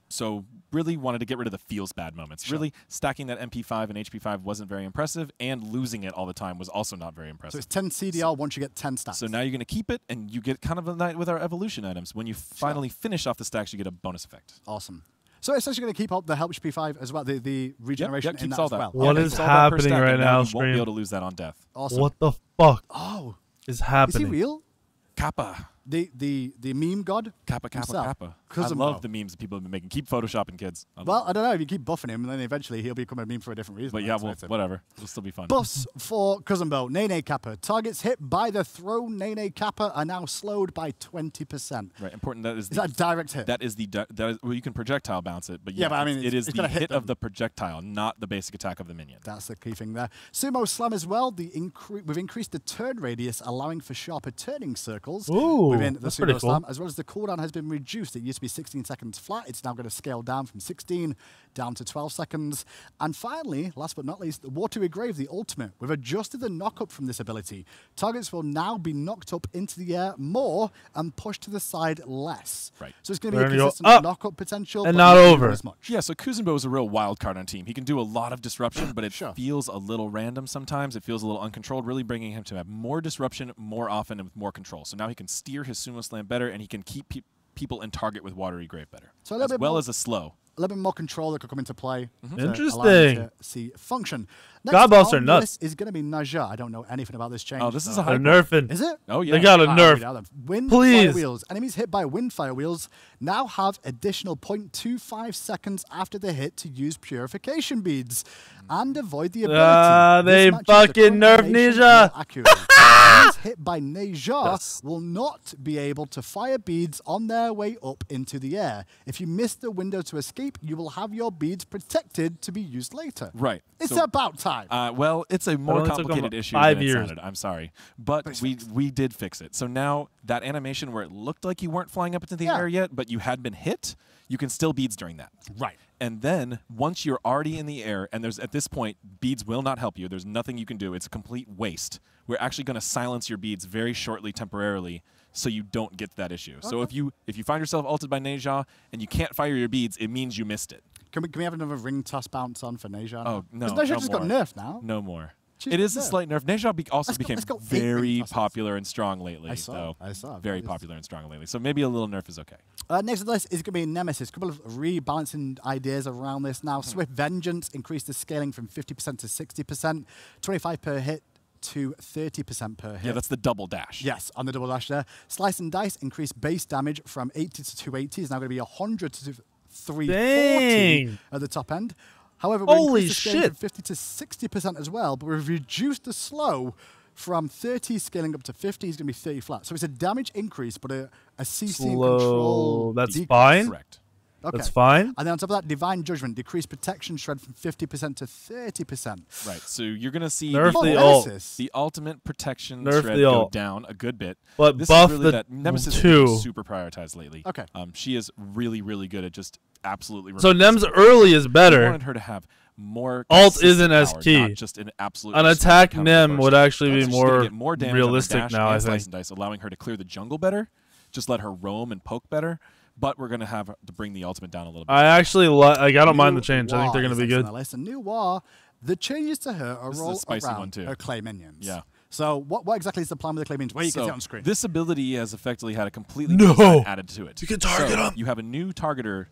So really wanted to get rid of the feels bad moments. Really stacking that MP5 and HP5 wasn't very impressive, and losing it all the time was also not very impressive. So it's 10 CDR once you get 10 stacks. So now you're going to keep it, and you get kind of a night with our evolution items. When you finally finish off the stacks, you get a bonus effect. Awesome. So it's actually going to keep up the Help HP5 as well, the regeneration in that as well. What is happening right now, you won't be able to lose that on death. Awesome. What the fuck is happening? Is he real? Kappa. The meme god? Kappa. I love the memes that people have been making. Keep photoshopping, kids. Well, I don't know. If you keep buffing him, then eventually he'll become a meme for a different reason. But yeah, well, whatever. It'll still be fun. Buffs for Cousinbo. Nene Kappa. Targets hit by the throw Nene Kappa are now slowed by 20%. Right. Important. Is that a direct hit? That is well, you can projectile bounce it, but but I mean, it is the hit of the projectile, not the basic attack of the minion. That's the key thing there. Sumo Slam as well. We've increased the turn radius, allowing for sharper turning circles within the Sumo Slam. As well as the cooldown has been reduced. It used to be 16 seconds flat. It's now going to scale down from 16 down to 12 seconds. And finally, last but not least, the Watery Grave, the ultimate. We've adjusted the knock-up from this ability. Targets will now be knocked up into the air more and pushed to the side less. Right. So it's going to be a consistent knock-up potential. And not over. As much. Yeah, so Kuzenbo is a real wild card on team. He can do a lot of disruption, but it feels a little random sometimes. It feels a little uncontrolled, really bringing him to have more disruption more often and with more control. So now he can steer his Sumo Slam better, and he can keep people in target with Watery Grave better, so as well as a slow. A little bit more control that could come into play. Interesting. See function. God boss are nuts. Is going to be Naja. I don't know anything about this change. Oh, this is a They're high nerfing. Is it? Oh, yeah. They got a nerf. Wind Please. fire wheels. Enemies hit by wind fire wheels now have additional 0.25 seconds after the hit to use purification beads and avoid the ability. They fucking nerfed Naja. Enemies hit by Naja will not be able to fire beads on their way up into the air. If you miss the window to escape, you will have your beads protected to be used later. Right. It's about time. Well, it's a more complicated issue than it sounded. I'm sorry. But we did fix it. So now that animation where it looked like you weren't flying up into the air yet, but you had been hit, you can still beads during that. Right. And then once you're already in the air, and at this point, beads will not help you. There's nothing you can do. It's a complete waste. We're actually going to silence your beads very shortly, temporarily, so you don't get that issue. Okay. So if you find yourself ulted by Naja and you can't fire your beads, it means you missed it. Can we have another ring toss bounce on for Naja? Oh, no. Because Naja just got nerfed now. No more. It is a slight nerf. Naja also became very popular and strong lately. I saw. Very popular and strong lately. So maybe a little nerf is okay. Next on the list is going to be Nemesis. A couple of rebalancing ideas around this now. Swift Vengeance increased the scaling from 50% to 60%. 25 per hit to 30% per hit. Yeah, that's the double dash. Yes, on the double dash there. Slice and Dice increased base damage from 80 to 280. It's now going to be 100 to 340 at the top end. However, we increased the scaling from 50 to 60% as well, but we've reduced the slow from 30 scaling up to 50. It's going to be 30 flat. So it's a damage increase, but a CC control That's decrease. fine. Correct. Okay. That's fine. And then on top of that, Divine Judgment decreased protection shred from 50% to 30%. Right. So you're going to see Nerf the ult. the ultimate protection Nerf shred the go ult. down a good bit. But this buff is really the that Nemesis 2. is super prioritized lately. Okay. She is really, really good at just absolutely. So Nem's early is I better. wanted her to have more Alt consistent isn't as power, key. not just an absolute. An attack power Nem burst. would actually be So she's gonna more get more damage on her realistic dash now, and I Slice think. and Dice, allowing her to clear the jungle better. Just let her roam and poke better. But we're gonna have to bring the ultimate down a little bit. I actually I don't mind the change. I think they're going to be good. A new War, the changes to her are This is a all spicy one, around too. her clay minions. Yeah. So what exactly is the plan with the clay minions? Well, you can see it on screen. This ability has effectively had a completely new design added to it. You can target them. You have a new targeter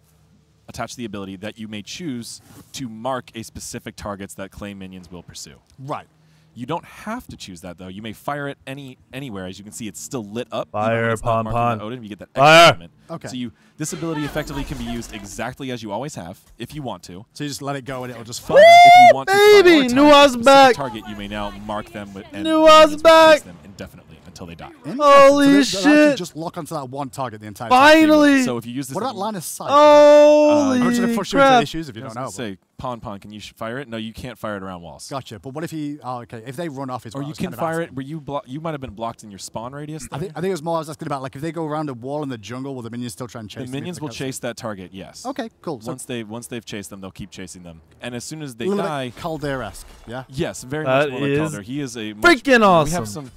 attached to the ability that you may choose to mark a specific targets that clay minions will pursue. Right. You don't have to choose that, though. You may fire it anywhere. As you can see, it's still lit up. Fire, even when it's not marked pon, with pon. Odin, you get that Fire. extra element. Okay. So this ability effectively can be used exactly as you always have, if you want to. So you just let it go and it'll just But fire. if you want to baby! prioritize Nua's a specific back! target, you may now mark them and Nua's minions will back! chase them indefinitely until they die. Holy so they actually shit. just lock onto that one target the entire time. Finally! So if you use this, What about line of sight? Holy I'm just going to push you into crap. issues if you I was don't know. gonna say, Pon, can you fire it? No, you can't fire it around walls. Gotcha. But what if he? Oh, okay. If they run off, is Or what I you was can kind of fire asking. it where you might have been blocked in your spawn radius. I think it was more I was asking about like if they go around a wall in the jungle, will the minions still try and chase the them minions if will they chase that target. Yes. Okay, cool. So Once they've chased them, they'll keep chasing them. And as soon as they a little die, bit Calder-esque, yeah. yes, very That much more like is Calder. He is a freaking awesome. We have some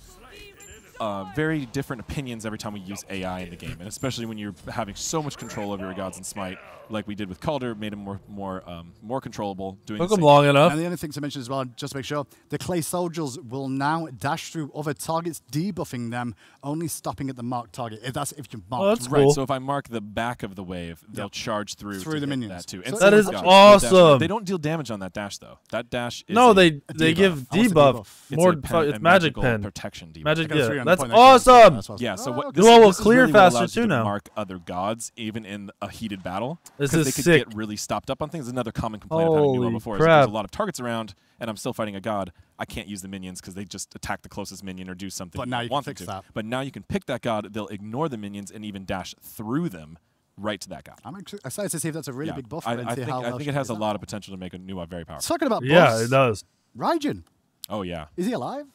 very different opinions every time we use AI in the game, and especially when you're having so much control over your gods in Smite, like we did with Calder, made him more controllable. Doing Took the them same long enough. And the only thing to mention as well, just to make sure, the clay soldiers will now dash through other targets, debuffing them, only stopping at the marked target. If you mark. Oh, that's Right, cool. so if I mark the back of the wave, they'll charge through Through to the hit minions. That too. So And that same is with gods. awesome. They don't deal damage on that dash though. That dash is No, a they debuff. give Oh, it's a debuff. debuff. it's More a it's magic magical pen. protection debuff. Magic, I got a 3 yeah. on the That's point there, so awesome. that's what I was- Yeah, so Oh, what okay. this, Duel will this is clear really what faster allows you too to now. mark other gods even in a heated battle. This Because is they could sick. get really stopped up on things. Another common complaint of having Holy Nuo before is that crap. there's a lot of targets around, and I'm still fighting a god. I can't use the minions because they just attack the closest minion or do something. But now you can want them fix to. that. But now you can pick that god. They'll ignore the minions and even dash through them right to that god. I'm excited to see if that's a really big buff. I and see think how well it she has a does lot that. of potential to make a Nuo very powerful. Talking about Yeah, buffs, it does. Raijin, Oh yeah, is he alive?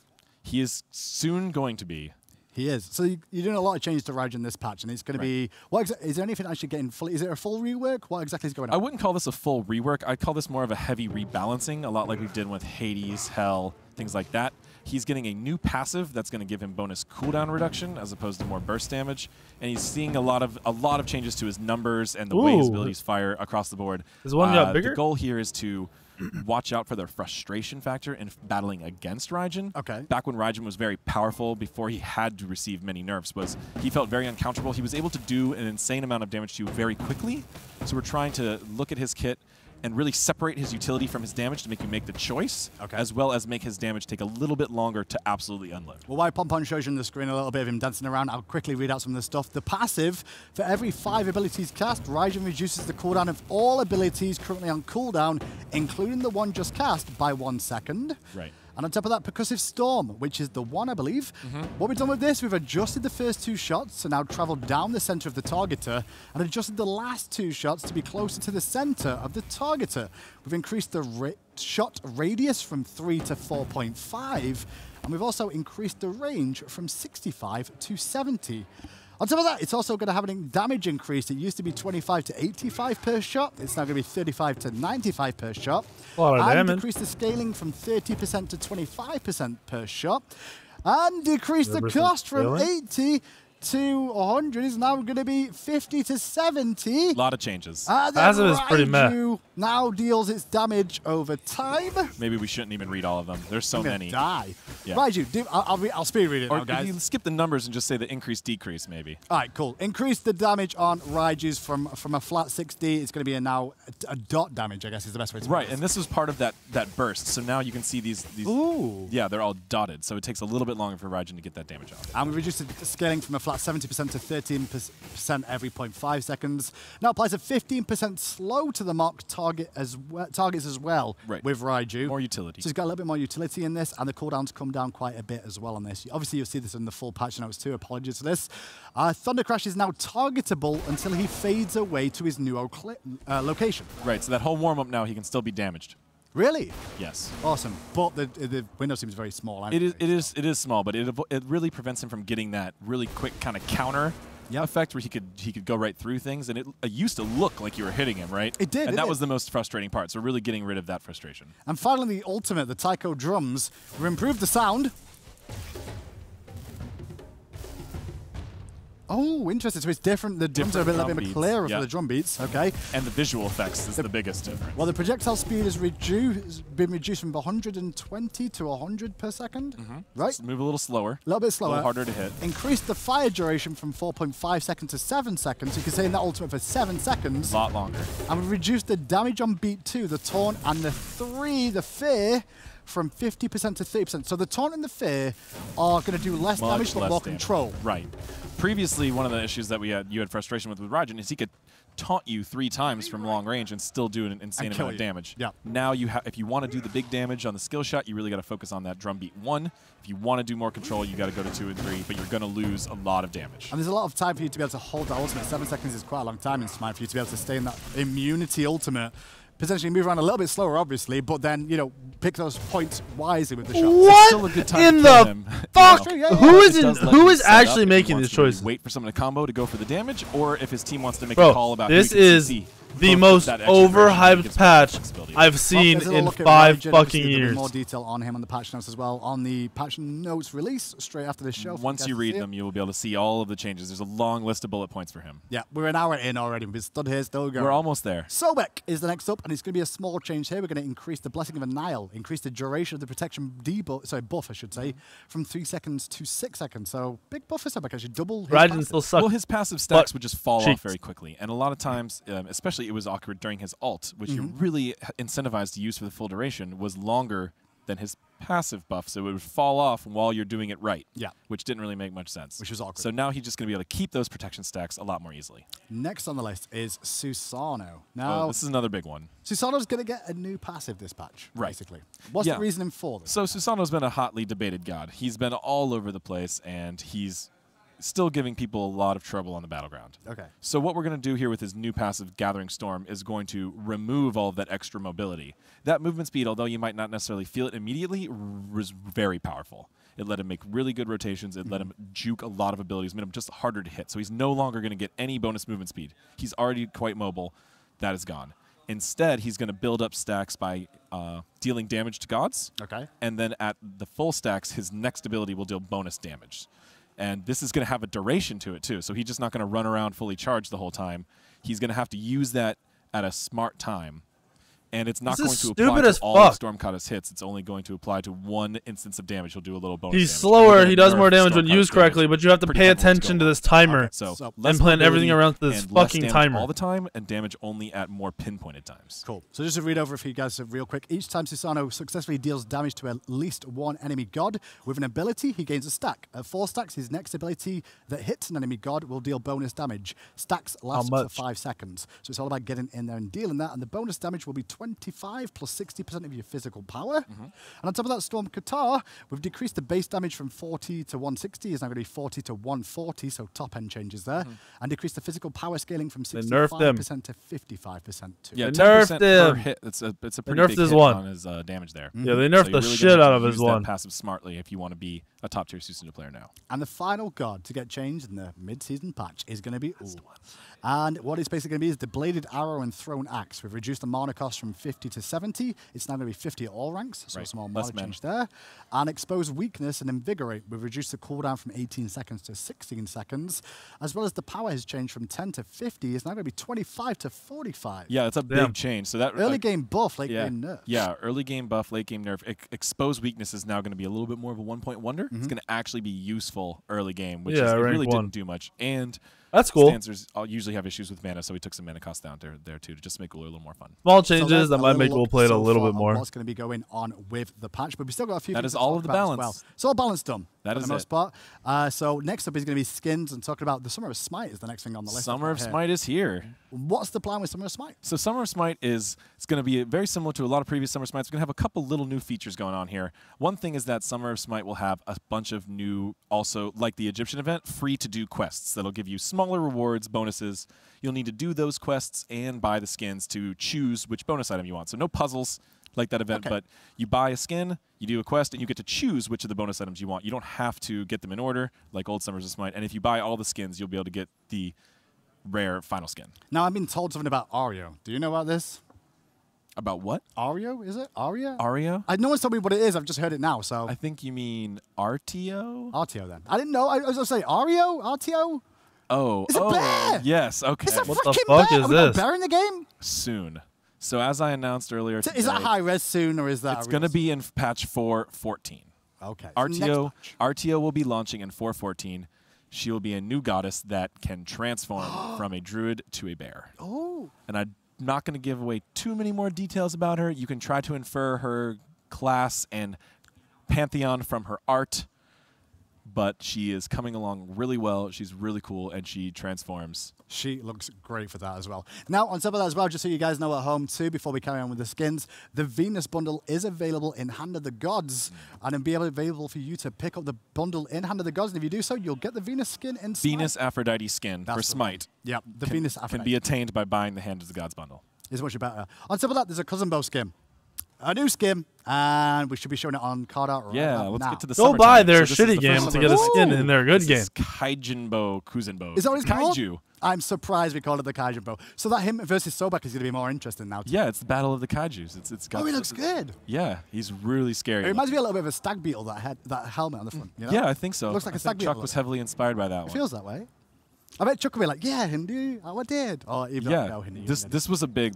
he is soon going to be. He is. So you're doing a lot of changes to Raijin this patch, and it's going to be. Is there anything actually getting fully? Is it a full rework? What exactly is going on? I wouldn't call this a full rework. I'd call this more of a heavy rebalancing, a lot like we did with Hades, Hell, things like that. He's getting a new passive that's going to give him bonus cooldown reduction as opposed to more burst damage, and he's seeing a lot of changes to his numbers and the way his Ooh. abilities fire across the board. His one got bigger? The goal here is to watch out for their frustration factor in battling against Raijin. Okay. Back when Raijin was very powerful, before he had to receive many nerfs, was he felt very uncounterable. He was able to do an insane amount of damage to you very quickly. So we're trying to look at his kit and really separate his utility from his damage to make you make the choice, as well as make his damage take a little bit longer to absolutely unload. Well, while Pompon shows you on the screen a little bit of him dancing around, I'll quickly read out some of the stuff. The passive, for every 5 abilities cast, Raijin reduces the cooldown of all abilities currently on cooldown, including the one just cast, by 1 second. Right. And on top of that, Percussive Storm, which is the one, I believe. What we've done with this, we've adjusted the first 2 shots to now travel down the center of the targeter, and adjusted the last 2 shots to be closer to the center of the targeter. We've increased the shot radius from 3 to 4.5, and we've also increased the range from 65 to 70. On top of that, it's also going to have a damage increase. It used to be 25 to 85 per shot. It's now going to be 35 to 95 per shot. A lot of and damage. decrease the scaling from 30% to 25% per shot. And decrease the cost from 80 to 100 is now going to be 50 to 70. A lot of changes. Passive is pretty meh. Now deals its damage over time. Maybe we shouldn't even read all of them. There's so many. Die. Yeah. Raiju, I'll speed read it or now, guys. if you skip the numbers and just say the increase decrease, maybe. All right, cool. Increase the damage on Raiju's from a flat 60. It's going to be now a dot damage, I guess is the best way to put it. And this was part of that burst. So now you can see these. Ooh. Yeah, they're all dotted. So it takes a little bit longer for Raijin to get that damage off. And we reduced the scaling from a flat 70% to 13% every 0.5 seconds. Now applies a 15% slow to the mark targets as well with Raiju. More utility. So it's got a little bit more utility in this, and the cooldowns come down quite a bit as well on this. Obviously, you'll see this in the full patch notes too. Apologies for this. Thunder Crash is now targetable until he fades away to his new location. Right, so that whole warm-up now, he can still be damaged. Really? Yes. Awesome. But the window seems very small. It is small, but it really prevents him from getting that really quick kind of counter effect where he could go right through things, and it used to look like you were hitting him, right? It did. And that was the most frustrating part. So really getting rid of that frustration. And finally, the ultimate, the Taiko drums, we improved the sound. Oh, interesting. So it's different. The drums are a little bit clearer for the drum beats. Okay. And the visual effects is the biggest difference. Well, the projectile speed has been reduced from 120 to 100 per second. Right. Just move a little slower. A little bit slower. A little harder to hit. Increased the fire duration from 4.5 seconds to 7 seconds. You can say in that ultimate for 7 seconds. A lot longer. And we reduced the damage on beat 2, the taunt, and the fear, from 50% to 30%. So the taunt and the fear are going to do less damage but more control. Right. Previously, one of the issues that you had frustration with Raijin is he could taunt you 3 times from long range and still do an insane amount of damage. Yeah. Now if you want to do the big damage on the skill shot, you really got to focus on that drum beat 1. If you want to do more control, you got to go to 2 and 3, but you're going to lose a lot of damage. And there's a lot of time for you to be able to hold that ultimate. 7 seconds is quite a long time in Smite for you to be able to stay in that immunity ultimate. Potentially move around a little bit slower, obviously, but then, pick those points wisely with the shots. What still a good time in to the kill him. fuck? Yeah. Who is actually making these choices? Wait for someone to combo to go for the damage, or if his team wants to make a call about this is the most overhyped patch I've seen in 5 fucking years. More detail on him on the patch notes as well. On the patch notes release straight after this show. Once you read them, you will be able to see all of the changes. There's a long list of bullet points for him. Yeah, we're an hour in already. We've stood here, still going. We're almost there. Sobek is the next up, and it's going to be a small change here. We're going to increase the Blessing of Annihil, increase the duration of the protection buff, I should say, from 3 seconds to 6 seconds. So big buff for Sobek, actually double his Raijin still sucks. Well, his passive stacks would just fall off very quickly. And a lot of times, especially it was awkward during his ult, which you're really incentivized to use for the full duration, was longer than his passive buff, so it would fall off while you're doing it right. Yeah. Which didn't really make much sense. Which was awkward. So now he's just going to be able to keep those protection stacks a lot more easily. Next on the list is Susano. Now, this is another big one. Susano's going to get a new passive this patch, basically. What's the reasoning for this? So Susano's been a hotly debated god. He's been all over the place, and he's still giving people a lot of trouble on the battleground. Okay. So what we're going to do here with his new passive, Gathering Storm, is going to remove all of that extra mobility. That movement speed, although you might not necessarily feel it immediately, was very powerful. It let him make really good rotations. It let him juke a lot of abilities, made him just harder to hit. So he's no longer going to get any bonus movement speed. He's already quite mobile. That is gone. Instead, he's going to build up stacks by dealing damage to gods. Okay. And then at the full stacks, his next ability will deal bonus damage. And this is going to have a duration to it, too. So he's just not going to run around fully charged the whole time. He's going to have to use that at a smart time. And it's not going to apply to all of Stormkata's hits. It's only going to apply to 1 instance of damage. He'll do a little bonus damage. He's slower. He does more damage when used correctly, but you have to pay attention to this timer. Okay, so and plan everything around this fucking timer. All the time, and damage only at more pinpointed times. Cool. So just to read over for you guys real quick. Each time Susano successfully deals damage to at least 1 enemy god with an ability, he gains a stack. At 4 stacks, his next ability that hits an enemy god will deal bonus damage. Stacks last for 5 seconds. So it's all about getting in there and dealing that. And the bonus damage will be 25 plus 60% of your physical power. And on top of that, Stormkata, we've decreased the base damage from 40 to 160. It's now going to be 40 to 140, so top end changes there. And decreased the physical power scaling from 65% to 55% too. Yeah, they nerfed him. Per hit. It's a pretty big hit on his damage there. Yeah, they nerfed the shit out of his one. Passive smartly if you want to be a top tier Susanoo player now. And the final god to get changed in the mid-season patch is going to be And what it's basically going to be is the bladed arrow and thrown axe. We've reduced the mana cost from from 50 to 70. It's now going to be 50 at all ranks, so a small Less mod men. change there. And Expose Weakness and Invigorate. We've reduced the cooldown from 18 seconds to 16 seconds, as well as the power has changed from 10 to 50. It's now going to be 25 to 45. Yeah, it's a big change. So that Early game buff, late game nerf. Yeah, early game buff, late game nerf. Expose Weakness is now going to be a little bit more of a 1-point wonder. It's going to actually be useful early game, which is, it really didn't do much. And that's cool. Stancers usually have issues with mana, so we took some mana cost down there too to just make Cooler a little more fun. Small changes that might make we'll play it a little bit more. What's going to be going on with the patch, but we still got a few. That is all of the balance. Well. It's all balance done. That is for the most part. So next up is going to be skins and talking about the Summer of Smite is the next thing on the list. Summer of Smite is here. What's the plan with Summer of Smite? So Summer of Smite it's going to be very similar to a lot of previous Summer Smites. We're going to have a couple little new features going on here. One thing is that Summer of Smite will have a bunch of new, also like the Egyptian event, free to do quests that'll give you smaller rewards, bonuses. You'll need to do those quests and buy the skins to choose which bonus item you want. So no puzzles like that event, but you buy a skin, you do a quest, and you get to choose which of the bonus items you want. You don't have to get them in order like old Summers of Smite. And if you buy all the skins, you'll be able to get the rare final skin. Now, I've been told something about Ario. Do you know about this? About what? Ario, is it? Aria? Ario? No one's told me what it is. I've just heard it now. So I think you mean RTO? RTO then. I didn't know. I was going to say Ario? RTO? Oh. It's a bear! Yes, okay. It's a What the freaking fuck bear! is Are we got a this? bear in the game? Soon. So as I announced earlier today, Is that high res soon, or is that... it's going to be in patch 4.14. Okay. RTO will be launching in 4.14. She will be a new goddess that can transform from a druid to a bear. Oh. And I'm not going to give away too many more details about her. You can try to infer her class and pantheon from her art, but she is coming along really well. She's really cool, and she transforms. She looks great for that as well. Now, on top of that as well, just so you guys know at home too, before we carry on with the skins, the Venus bundle is available in Hand of the Gods, and it'll be available for you to pick up the bundle in Hand of the Gods, and if you do so, you'll get the Venus skin in Smite. Venus Aphrodite skin for Smite. Yeah, the Venus Aphrodite. Can be attained by buying the Hand of the Gods bundle. Is much better. On top of that, there's a Cousin Bow skin. A new skin, and we should be showing it on card art right now. Let's get to the Go summertime. buy their So this is shitty the game first to get a skin in their good this game. Is Kaijinbo Kuzenbo. Is that what it's called? Kaiju. I'm surprised we called it the Kaijin Bow. So that him versus Sobek is going to be more interesting now. Too. Yeah, it's the battle of the Kaijus. It's got. Oh, he looks good. Yeah, he's really scary. It reminds me a little bit of a stag beetle, that helmet on the front. You know? Yeah, I think so. Looks like I a stag think beetle. Chuck was heavily inspired by that one. It feels that way. I bet Chuck will be like, yeah, Hindu, I did. Or even though I know Hindu. This was a big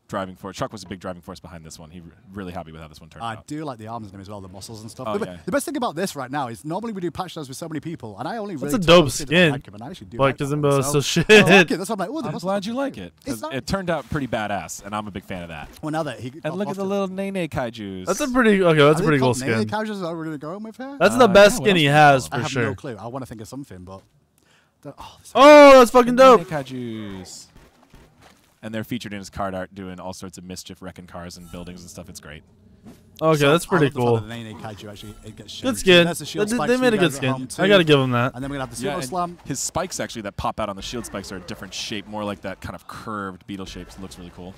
driving force. Chuck was a big driving force behind this one. He really happy with how this one turned out. I do like the arms in him as well, the muscles and stuff. Oh, The best thing about this right now is normally we do patch notes with so many people, and I only really That's a dope skin. skin. Like him, and I actually do But like Kazimbo is so shit. I like it. That's why I'm like, oh, the I'm muscles glad are you good. like it. 'Cause it turned out pretty badass, and I'm a big fan of that. Well, now that he And look at the little Nene Kaijus. That's a pretty cool skin. Casuals are really going with her. That's the best skin he has I for have sure. no clue. I want to think of something, but Oh, that's fucking Nene dope. Kaijus. And they're featured in his card art doing all sorts of mischief, wrecking cars and buildings and stuff. It's great. Okay, that's pretty cool. The Nene Kaiju actually, it gets Good skin. That's the shield They spikes made for a you good guys at home skin. I too. gotta give him that. And then we're going to have the Yeah, Super Slam. his spikes actually that pop out on the shield spikes are a different shape, more like that kind of curved beetle shape. So it looks really cool.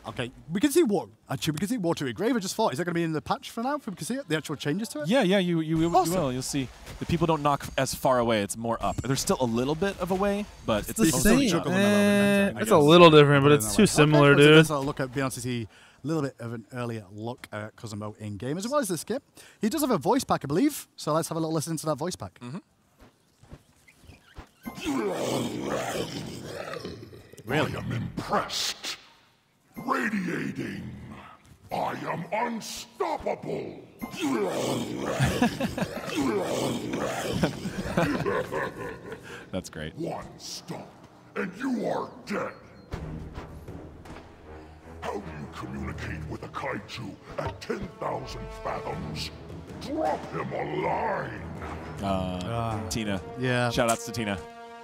Okay, we can see what. Actually, we can see Watery Grave. I just thought, is that going to be in the patch for now? We can see it, the actual changes to it? Yeah, you Awesome. will. You'll see. The people don't knock as far away. It's more up. There's still a little bit of a way, but it's the mostly same. juggle. It's a little different, but it's too similar, dude. Let's look at Beyonce see a little bit of an earlier look at Cousin Bo in game, as well as the skip. He does have a voice pack, I believe. So let's have a little listen to that voice pack. Really? I am impressed. Radiating. I am unstoppable. That's great. One stop, and you are dead. How do you communicate with a kaiju at 10,000 fathoms? Drop him a line. Tina. Yeah. Shout outs to Tina.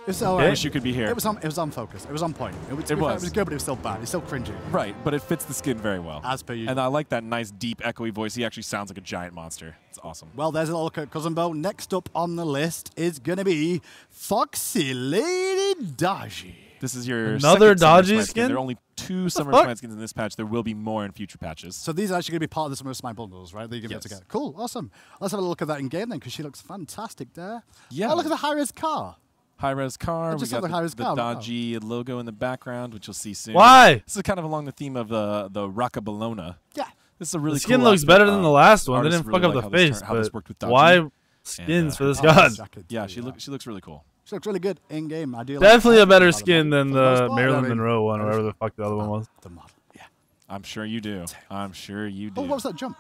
It's all I right. wish you could be here. It was on focus. It was on point. It was good, but it was still bad. It's still cringy. Right, but it fits the skin very well. As per usual. And I like that nice, deep, echoey voice. He actually sounds like a giant monster. It's awesome. Well, there's a little look at Cousin Bo. Next up on the list is going to be Foxy Lady Daji. This is your Another second Summer Dodgy Smite skin? There are only 2 Summer fuck? Smite skins in this patch. There will be more in future patches. So these are actually going to be part of the Summer Smite bundles, right? That you're going to be able to get. Cool, awesome. Let's have a look at that in game then, because she looks fantastic there. Yeah. Oh, look at the high-res car. High-res car. We just got have a high-res the car. dodgy logo in the background, which you'll see soon. Why? This is kind of along the theme of the Rocca Bologna. Yeah. This is a really The skin cool looks outfit. better than the last one. They artists didn't fuck really up like the face, how this but worked with dodgy. why skins for this Oh, god? jacket Yeah, too, she looks really cool. She looks really good in game. I do. Definitely like a better that. skin than For most the part, Marilyn I mean, Monroe one, or whatever the fuck the other one was. The model. Yeah. I'm sure you do. I'm sure you do. Oh, what was that jump?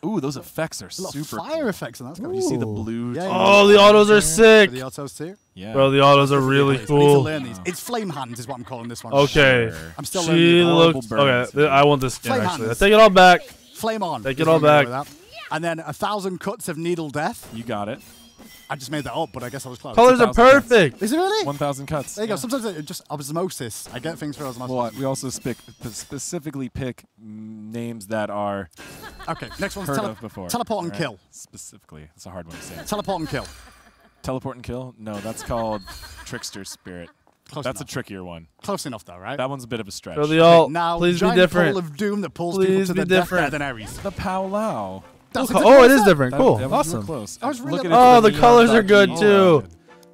Ooh, those effects are A lot of super fire cool. effects, and that's kind of You see the blue. Yeah, Oh, the autos are sick. the autos too. Yeah. Bro, the autos are really I need to cool. learn these. It's flame hands, is what I'm calling this one. Okay. Sure. I'm still She learning. looks burns. okay. I want this skin Flame actually. I hands. take it all back. Flame on. Take is it all what I'm back. going with that. And then 1,000 cuts of needle death. You got it. I just made that up, but I guess I was close. Colors are 1,000 perfect. Is it really? 1,000 cuts. There you go. Sometimes it just osmosis. I get things for osmosis. Well, we also specifically pick names that are Okay, next one's heard of before. teleport and All right? kill. Specifically, it's a hard one to say. Teleport and kill. Teleport and kill? No, that's called Trickster Spirit. Close That's enough. a trickier one. Close enough, though, right? That one's a bit of a stretch. So the alt, Now, please be giant different. pole of doom that pulls people Please to be the death different. than Ares. The Pow Lao. That's Oh, exactly it what I is said. different. Cool. That was Awesome. close. I was really Looking like- at Oh, the neon colors are dodgy good too.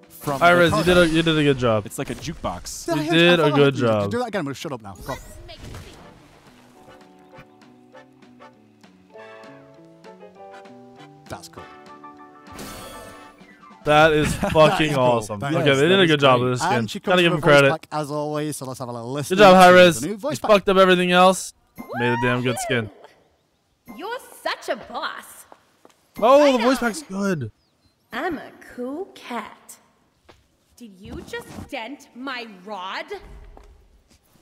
From Iris, the- you did a good job. It's like a jukebox. Yeah, You I did a follow good you. job. Do that again. I'm going to shut up now. Go on. That's cool. That is fucking cool. awesome. That Okay, is- they did that a is good job great. with this And she skin. comes Gotta give with him a voice credit. pack as always, so let's have a little listen. Good job, to Hi-Rez. the new voice You pack. fucked up everything else. Made a damn good skin. You're such a boss. Oh, the voice pack's good. I'm a cool cat. Did you just dent my rod?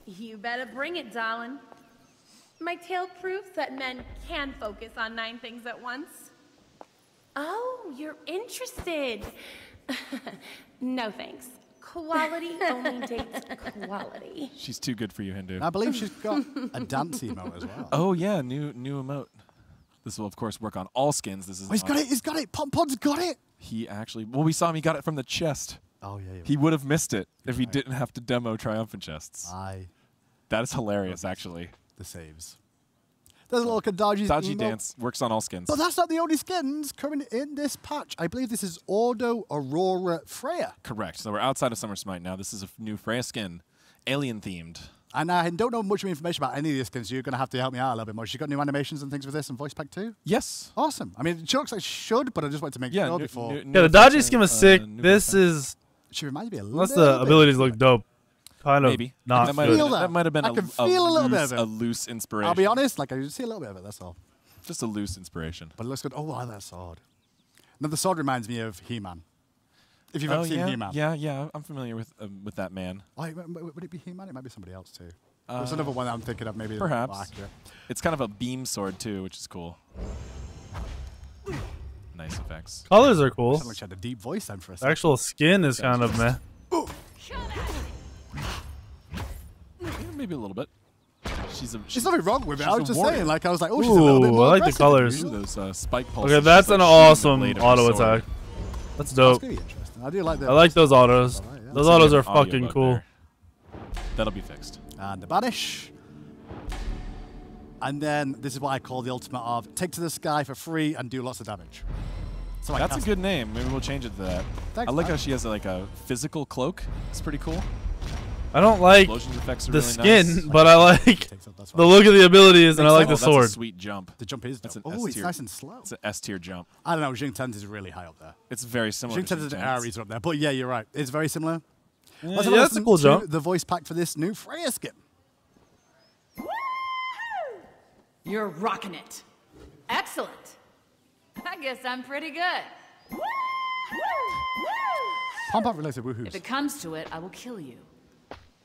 You better bring it, darling. My tail proves that men can focus on 9 things at once. Oh, you're interested. No thanks. Quality only dates quality. She's too good for you, Hindu. I believe she's got a dance emote as well. Oh yeah, new emote. This will of course work on all skins. This is. Oh, he's got it. He's got it. Pom-Pod's got it. He actually. Well, we saw him. He got it from the chest. Oh yeah. He would have missed it if he didn't have to demo Triumphant chests. That is hilarious, actually. The saves. There's a little Kadaji's Dodgy emote. dance works on all skins. But that's not the only skins coming in this patch. I believe this is Ordo Aurora Freya. Correct. So we're outside of Summer Smite now. This is a new Freya skin, alien themed. And I don't know much information about any of these skins, so you're going to have to help me out a little bit more. She's got new animations and things with this and voice pack too? Yes. Awesome. I mean, she looks like she should, but I just wanted to make sure before. Yeah, the dodgy skin was sick. This is. She reminds me a little Unless the abilities look dope. Kind of Maybe. not That might good. have, that might have been I can feel a little bit of it. a loose inspiration. I'll be honest, like I just see a little bit of it, that's all. Just a loose inspiration. But it looks good. Oh, wow, that sword. Now, the sword reminds me of He-Man. If you've ever seen yeah, He-Man. yeah, I'm familiar with that man. Oh, would it be He-Man? It might be somebody else too. There's another one that I'm thinking of, maybe. Perhaps. Black, yeah. It's kind of a beam sword too, which is cool. Nice effects. Colors are cool. Sounded like she had a deep voice then for a The second. actual skin is kind of meh. Maybe a little bit. There's nothing wrong with it. she's I a was just warrior. saying, like, I was like, oh, she's a little bit Ooh, more I like the aggressive. colors. Ooh, those spike pulses. Okay, that's just an like shooting the awesome blade of her auto sword. attack. That's That's dope. pretty interesting. I do like that. I like those autos. Alright, yeah. Those Let's autos see are an audio fucking bug cool. there. That'll be fixed. And the banish. And then this is what I call the ultimate of take to the sky for free and do lots of damage. So I That's a cast- good name. Maybe we'll change it to that. Thanks, I like man. how she has like a physical cloak. It's pretty cool. I don't like Explosions effects are the really skin, nice. but I like Takes up, that's the fine. look of the abilities, and I like Oh, the sword. That's a sweet jump. The jump is That's dope. an Oh, it's S-tier. nice and slow. It's an S tier jump. I don't know. Jing Tens is really high up there. It's very similar. Jing to Tens and Shinten's. Ares are up there. But yeah, you're right. It's very similar. Yeah, Let's have yeah, a that's a listen cool to jump. the voice pack for this new Freya skin. You're rocking it. Excellent. I guess I'm pretty good. Pom-Pom related If woohoos. it comes to it, I will kill you.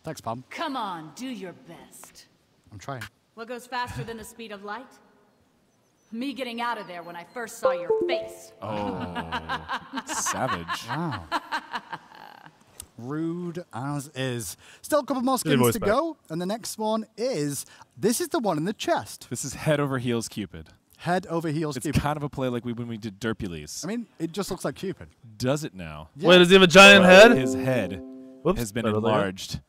Thanks, Pom. Come on, do your best. I'm trying. What goes faster than the speed of light? Me getting out of there when I first saw your face. Oh, savage. Wow. Rude as is. Still a couple more Good skins voice to back. go. And the next one is, this is the one in the chest. This is head over heels Cupid. Head over heels It's Cupid. kind of a play like when we did Derpules. I mean, it just looks like Cupid. Does it now? Yeah. Wait, does he have a giant head? His head Whoops, has been right over there. enlarged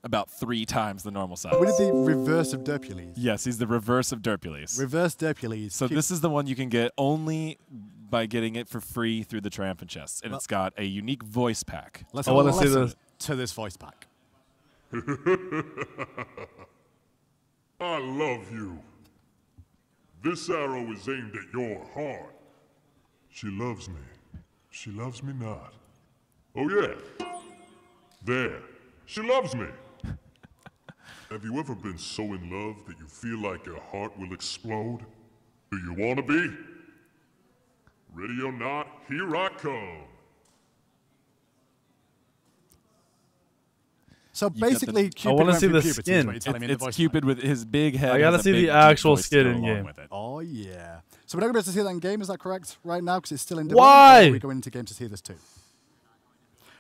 about 3 times the normal size. What is the reverse of Derpules? Yes, he's the reverse of Derpules. Reverse Derpules. So this is the one you can get only by getting it for free through the Triumphant chests, and it's got a unique voice pack. Let's have a listen to this voice pack. I love you. This arrow is aimed at your heart. She loves me. She loves me not. Oh yeah. There. She loves me. Have you ever been so in love that you feel like your heart will explode? Do you want to be? Ready or not, here I come. So basically, Cupid I want to went see through the puberty, is skin. what you're telling me in the It's voice Cupid with his big head. I gotta see the actual skin in game. Oh yeah. So we're not going to be able to see that in game, is that correct? Right now, because it's still in Why? development. Or are we going into games to see this too?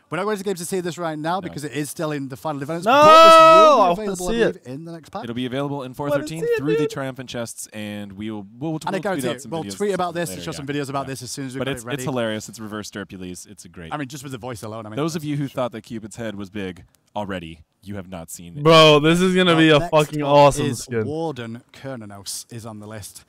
We're not going to games to see this right now because it is still in the final development. No! But this will be available, I believe, in the next patch. It'll be available in 4.13 through the Triumphant chests, and we'll And I guarantee tweet out it. some We'll videos tweet about this later, and show some videos about this as soon as we But get it ready. it's hilarious. It's reverse Hercules. It's a great. I mean, just with the voice alone. I mean, those of you who thought that Cupid's head was big already, you have not seen it. Bro, this is gonna be a next fucking up awesome is skin. Warden Kernanos is on the list.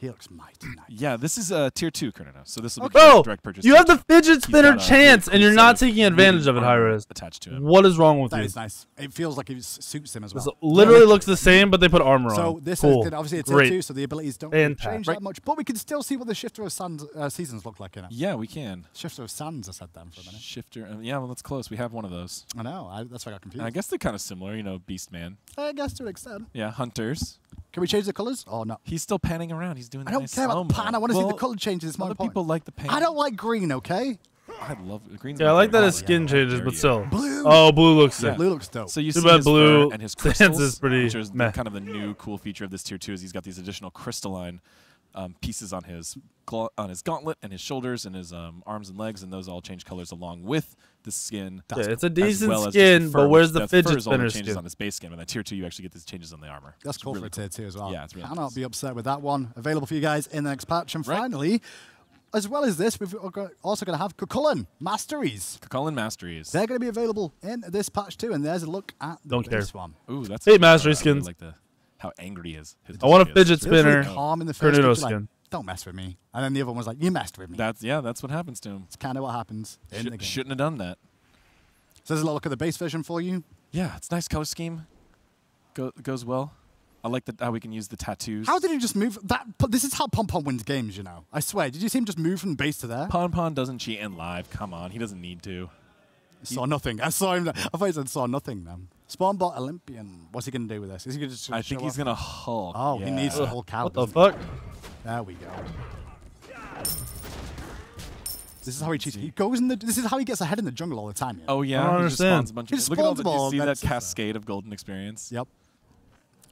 He looks mighty nice. Yeah, this is a tier 2 Kernanos, so this will be Bro, direct purchase. you have the fidget spinner got a chance, really and cool you're not set of taking advantage of it, Hi-Rez. attached to him. What is wrong with That you? is nice. It feels like it suits him as well. This literally looks the same, but they put armor on. So this cool. is obviously a tier Great. 2, so the abilities don't really Fantastic. change that much. But we can still see what the Shifter of Sands, Seasons look like in it. Yeah, we can. Shifter of Sands, I said that for a minute. Shifter. Yeah, well, that's close. We have one of those. I know. That's why I got confused. And I guess they're kind of similar, you know, Beast Man. I guess to an extent. Yeah, Hunters. Can we change the colours or not? He's still panning around. He's doing the I don't nice care about the slow-mo. pan. I want to see the Well, colour changes. It's more other important. people like the pan. I don't like green, okay? I love green. Yeah, I like that his skin changes, but still. Blue. Oh, blue looks sick. Yeah. Blue looks dope. So you Too see bad his blue fur and his Sans crystals, is pretty which is meh. kind of the new cool feature of this tier 2 is he's got these additional crystalline pieces on his gauntlet and his shoulders and his arms and legs, and those all change colors along with the skin. Yeah, it's a as decent well as just skin, the but fur, where's which the that fidget fur is only spinner changes skin? on the base skin, but then tier 2 you actually get these changes on the armor. That's It's cool really for a tier 2 as well. Yeah, it's really Cannot nice. be upset with that one. Available for you guys in the next patch. And finally, as well as this, we've also going to have Cucullin Masteries. Cucullin Masteries. They're going to be available in this patch too. And there's a look at the Don't care. base one. Ooh, that's Hate Mastery I really skins. like how angry he is. His I want a display is. fidget It was really spinner. calm in the first Cornudo picture, like, skin. don't mess with me. And then the other one was like, you messed with me. That's what happens to him. It's kind of what happens in the game. Shouldn't have done that. So there's a look at the base version for you. Yeah, it's nice color scheme. Goes well. I like how we can use the tattoos. How did he just move that? This is how Pom Pom wins games, you know. I swear. Did you see him just move from base to there? Pon Pon doesn't cheat in live. Come on, he doesn't need to. Saw nothing. I saw him. I thought he said saw nothing then. Spawnbot Olympian. What's he going to do with this? Is he going to just I think he's gonna Hulk. Oh, he needs to Hulk out. What the fuck? There we go. This is how he cheats. He goes in the. This is how he gets ahead in the jungle all the time. You know? Oh yeah, I don't he just understand. spawns a bunch He of. just Look at all spawns the. them all You see and that that's it. cascade of golden experience? Yep.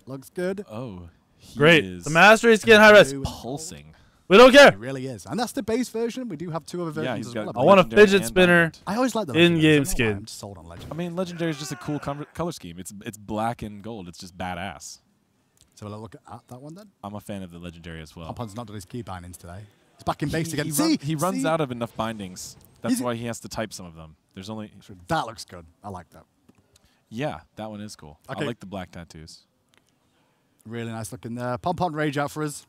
Looks good. Oh, he Great. is The Mastery skin Hi-Rez. pulsing. We don't care. It really is, and that's the base version. We do have two other versions Yeah, he's as got well. I want a Legendary fidget and spinner. Diamond. I always like the In-game legendaries. I don't know why, skin. I'm just sold on legend. I mean, legendary is just a cool color scheme. It's black and gold. It's just badass. So we'll look at that one then. I'm a fan of the legendary as well. Pom Pom's not done his key bindings today. He's back in base again. He runs out of enough bindings. That's He's- why he has to type some of them. There's only. That looks good. I like that. Yeah, that one is cool. Okay. I like the black tattoos. Really nice looking there. Pom Pom rage out for us.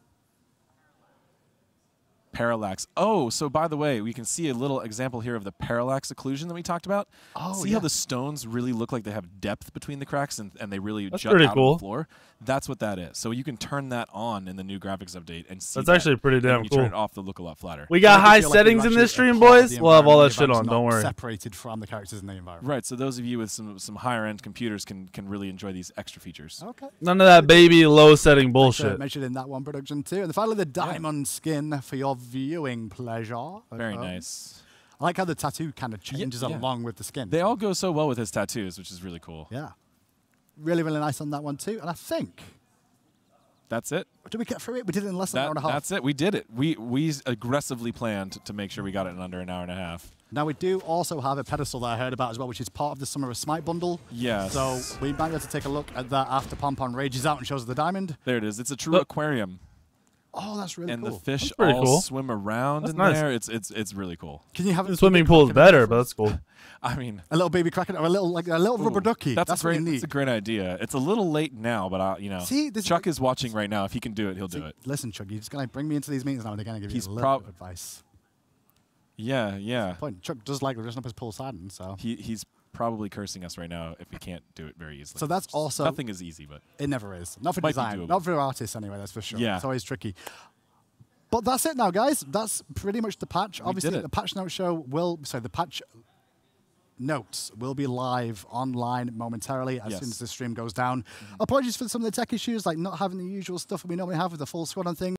Parallax. Oh, so by the way, we can see a little example here of the parallax occlusion that we talked about. Oh, see yeah. how the stones really look like they have depth between the cracks and they really That's jut pretty out cool. of the floor? That's what that is. So you can turn that on in the new graphics update and see That's that. actually pretty And damn when you turn cool. it off, they'll look a lot flatter. We got I high feel like settings we're in this actually stream, a part of boys. the We'll have all that environment. shit The on. Don't environment's worry. not separated from the characters in the environment. Right, so those of you with some higher end computers can really enjoy these extra features. Okay. None of that baby low setting bullshit. Mentioned in that one production too. And finally, the diamond skin for your viewing pleasure. Very nice. I like how the tattoo kind of changes yeah. along with the skin. They all go so well with his tattoos, which is really cool. Yeah. Really, really nice on that one too. And I think, That's it. did we get through it? We did it in less than an hour and a half. That's it. We did it. We aggressively planned to make sure we got it in under an hour and a half. Now, we do also have a pedestal that I heard about as well, which is part of the Summer of Smite bundle. Yes. So we might be able to take a look at that after Pom Pom rages out and shows us the diamond. There it is. It's a true Look. aquarium. Oh, that's really And cool. the fish That's pretty all cool. swim around That's in nice. there. It's really cool. Can you have The swimming pool is better, but that's cool. I mean, a little baby kraken or a little rubber ducky. That's what you need. That's a great idea. It's a little late now, but you know, see, Chuck is watching right now. If he can do it, he'll do it. Listen, Chuck, you're just gonna bring me into these meetings now and again and give you a little bit of advice. Yeah, yeah. Point. Chuck does like dressing up as Paul Sadden, so he's probably cursing us right now if we can't do it very easily. So that's also nothing is easy, but it never is. Not for design, not for artists anyway. That's for sure. Yeah, it's always tricky. But that's it now, guys. That's pretty much the patch. Obviously, the patch notes the patch notes will be live online momentarily as soon as the stream goes down. Apologies for some of the tech issues, like not having the usual stuff we normally have with the full squad on things.